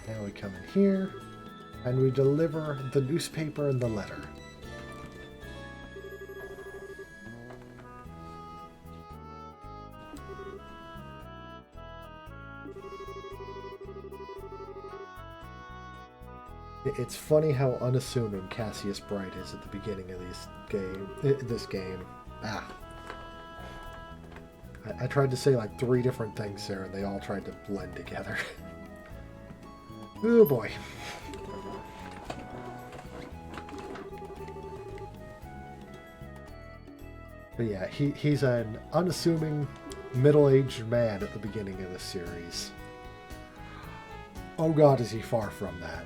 Now we come in here, and we deliver the newspaper and the letter. It's funny how unassuming Cassius Bright is at the beginning of this game. I tried to say like 3 different things there, and they all tried to blend together. Oh boy. But yeah, he's an unassuming middle-aged man at the beginning of the series. Oh god, is he far from that.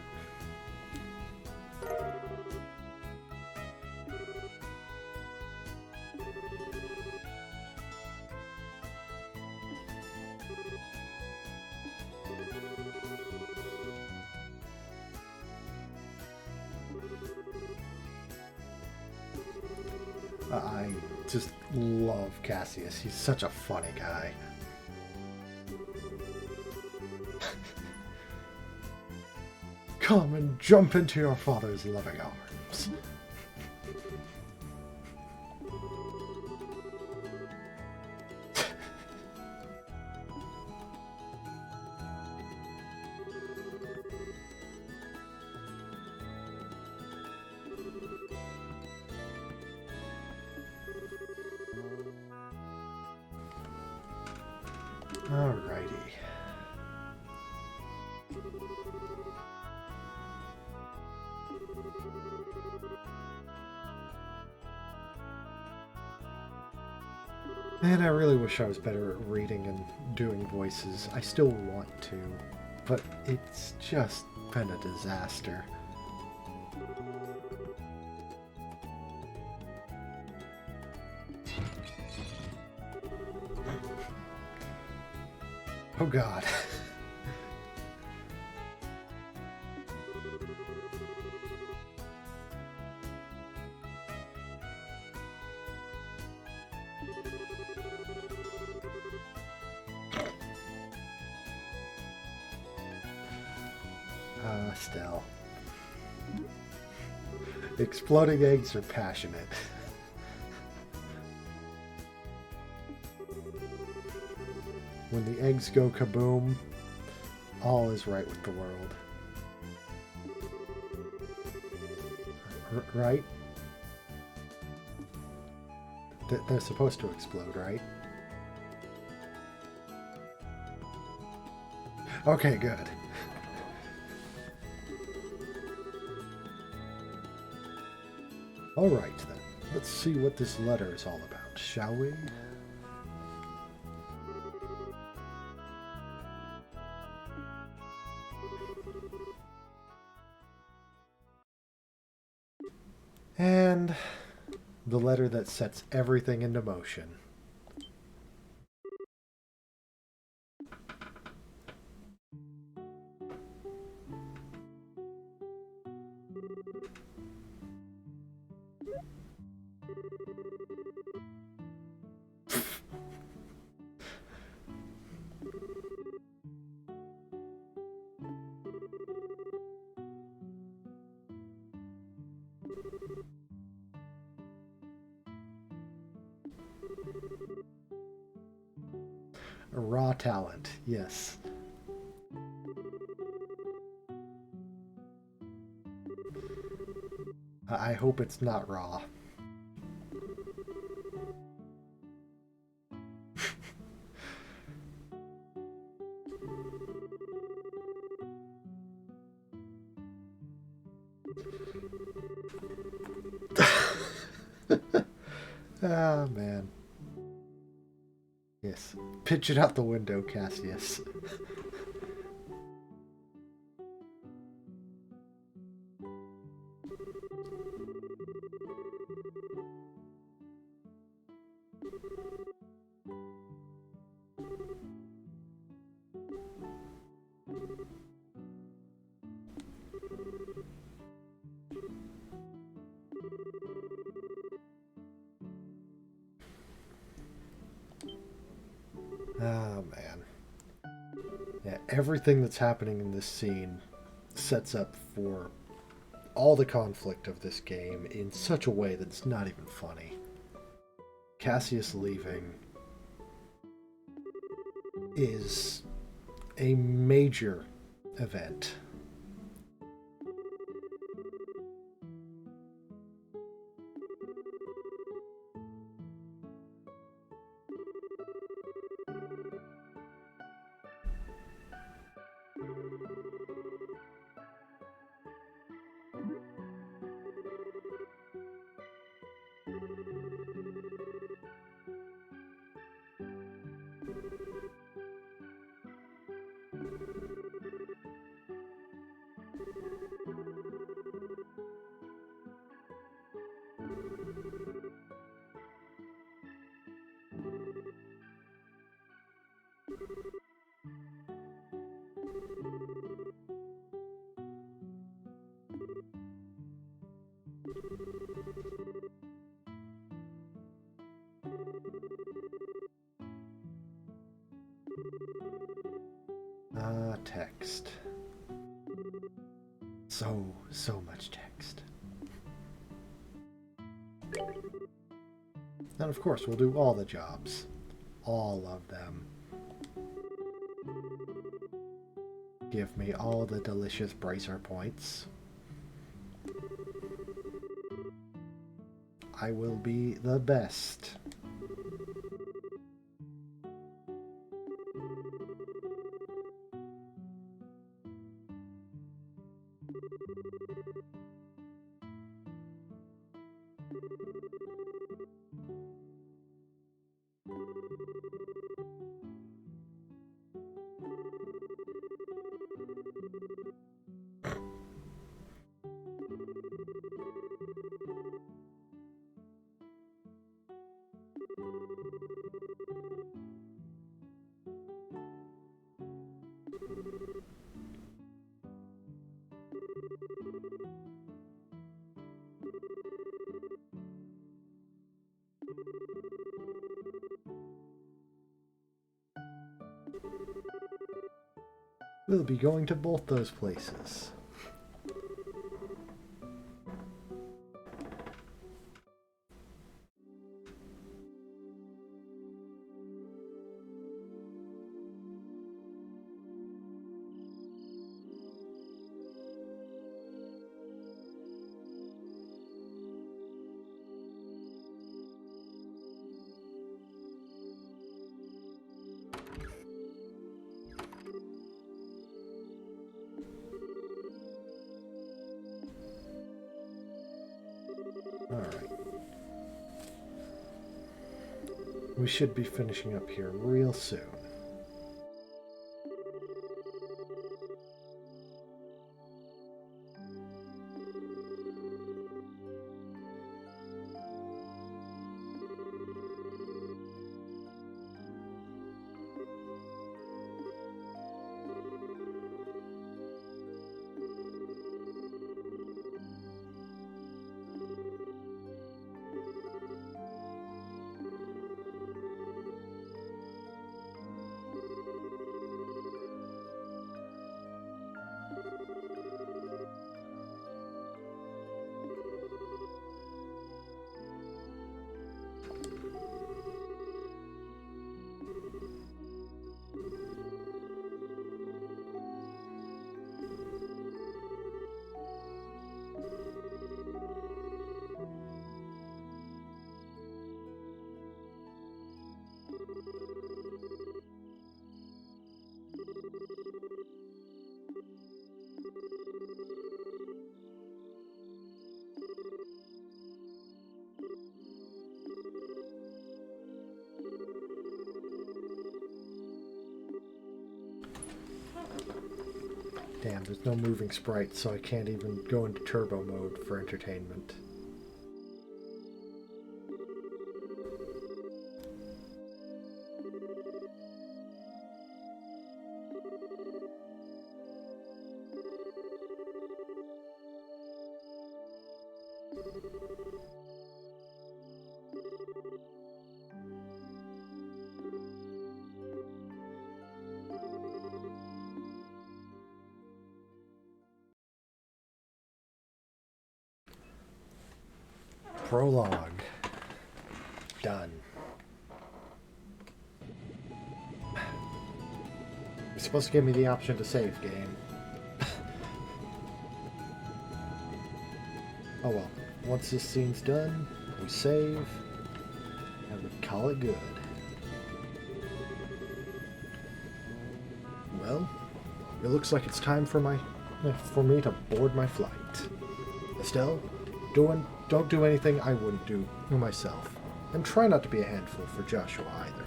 I just love Cassius. He's such a funny guy. Come and jump into your father's loving arms. Alrighty. And I really wish I was better at reading and doing voices. I still want to, but it's just been a disaster. Oh God. Estelle. Exploding eggs are passionate. When the eggs go kaboom, all is right with the world. Right? They're supposed to explode, right? Okay, good. Alright then, let's see what this letter is all about, shall we? And the letter that sets everything into motion. A raw talent, yes. I hope it's not raw. Ah, man. Yes. Pitch it out the window, Cassius. Oh, man. Yeah, everything that's happening in this scene sets up for all the conflict of this game in such a way that it's not even funny. Cassius leaving is a major event. Text. So much text. And of course, we'll do all the jobs. All of them. Give me all the delicious bracer points. I will be the best. We'll be going to both those places. Alright. We should be finishing up here real soon. Damn, there's no moving sprites, so I can't even go into turbo mode for entertainment. Prologue. Done. You're supposed to give me the option to save, game. Oh well. Once this scene's done, we save, and we call it good. Well, it looks like it's time for me to board my flight. Estelle, don't do anything I wouldn't do myself. And try not to be a handful for Joshua either.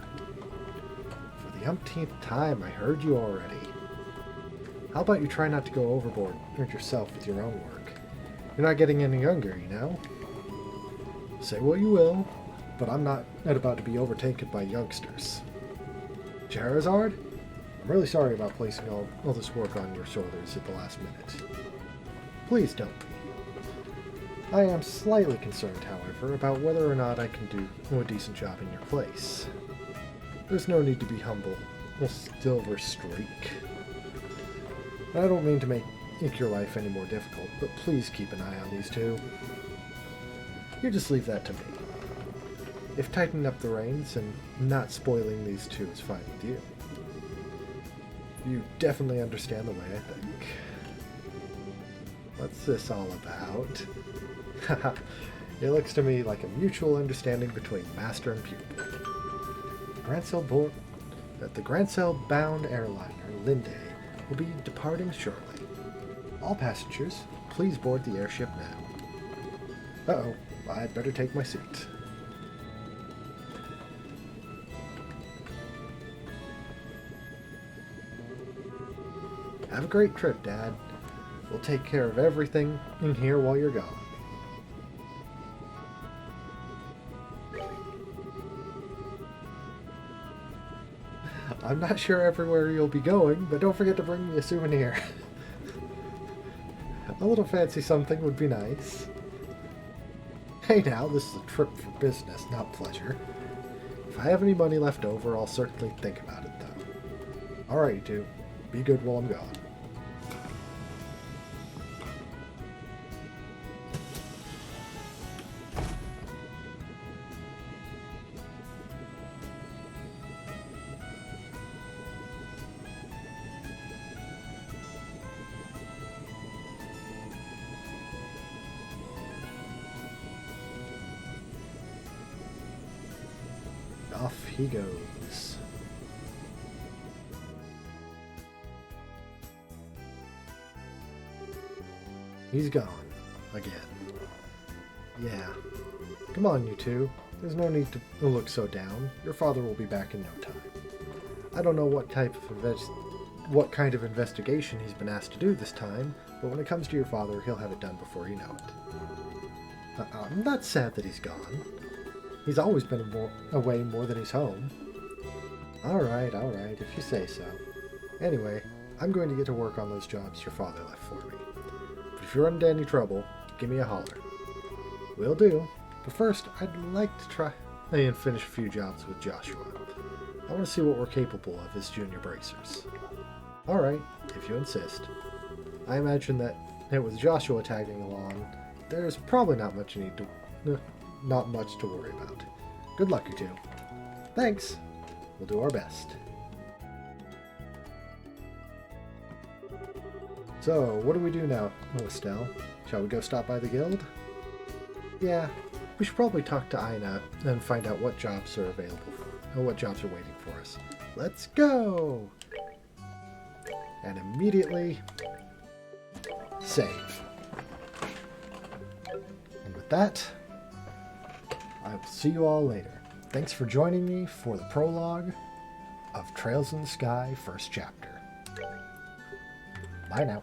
For the umpteenth time, I heard you already. How about you try not to go overboard yourself with your own work? You're not getting any younger, you know? Say what you will, but I'm not about to be overtaken by youngsters. Charizard? I'm really sorry about placing all this work on your shoulders at the last minute. Please don't be. I am slightly concerned, however, about whether or not I can do a decent job in your place. There's no need to be humble. A silver streak. I don't mean to make your life any more difficult, but please keep an eye on these two. You just leave that to me. If tightening up the reins and not spoiling these two is fine with you. You definitely understand the way I think. What's this all about? It looks to me like a mutual understanding between master and pupil. The Grancel-bound airliner, Linde, will be departing shortly. All passengers, please board the airship now. Uh-oh, I'd better take my seat. Have a great trip, Dad. We'll take care of everything in here while you're gone. I'm not sure everywhere you'll be going, but don't forget to bring me a souvenir. A little fancy something would be nice. Hey now, this is a trip for business, not pleasure. If I have any money left over, I'll certainly think about it, though. Alright, you two. Be good while I'm gone. Off he goes. He's gone. Again. Yeah. Come on, you two. There's no need to look so down. Your father will be back in no time. I don't know what kind of investigation he's been asked to do this time, but when it comes to your father, he'll have it done before you know it. I'm not sad that he's gone. He's always been away more than he's home. Alright, if you say so. Anyway, I'm going to get to work on those jobs your father left for me. But if you run into any trouble, give me a holler. Will do. But first, I'd like to try and finish a few jobs with Joshua. I want to see what we're capable of as junior bracers. Alright, if you insist. I imagine that with Joshua tagging along, there's probably not much to worry about. Good luck, you two. Thanks. We'll do our best. So, what do we do now, Estelle? Shall we go stop by the guild? Yeah, we should probably talk to Ina and find out what jobs are available or what jobs are waiting for us. Let's go! And immediately save. And with that, I will see you all later. Thanks for joining me for the prologue of Trails in the Sky, first chapter. Bye now.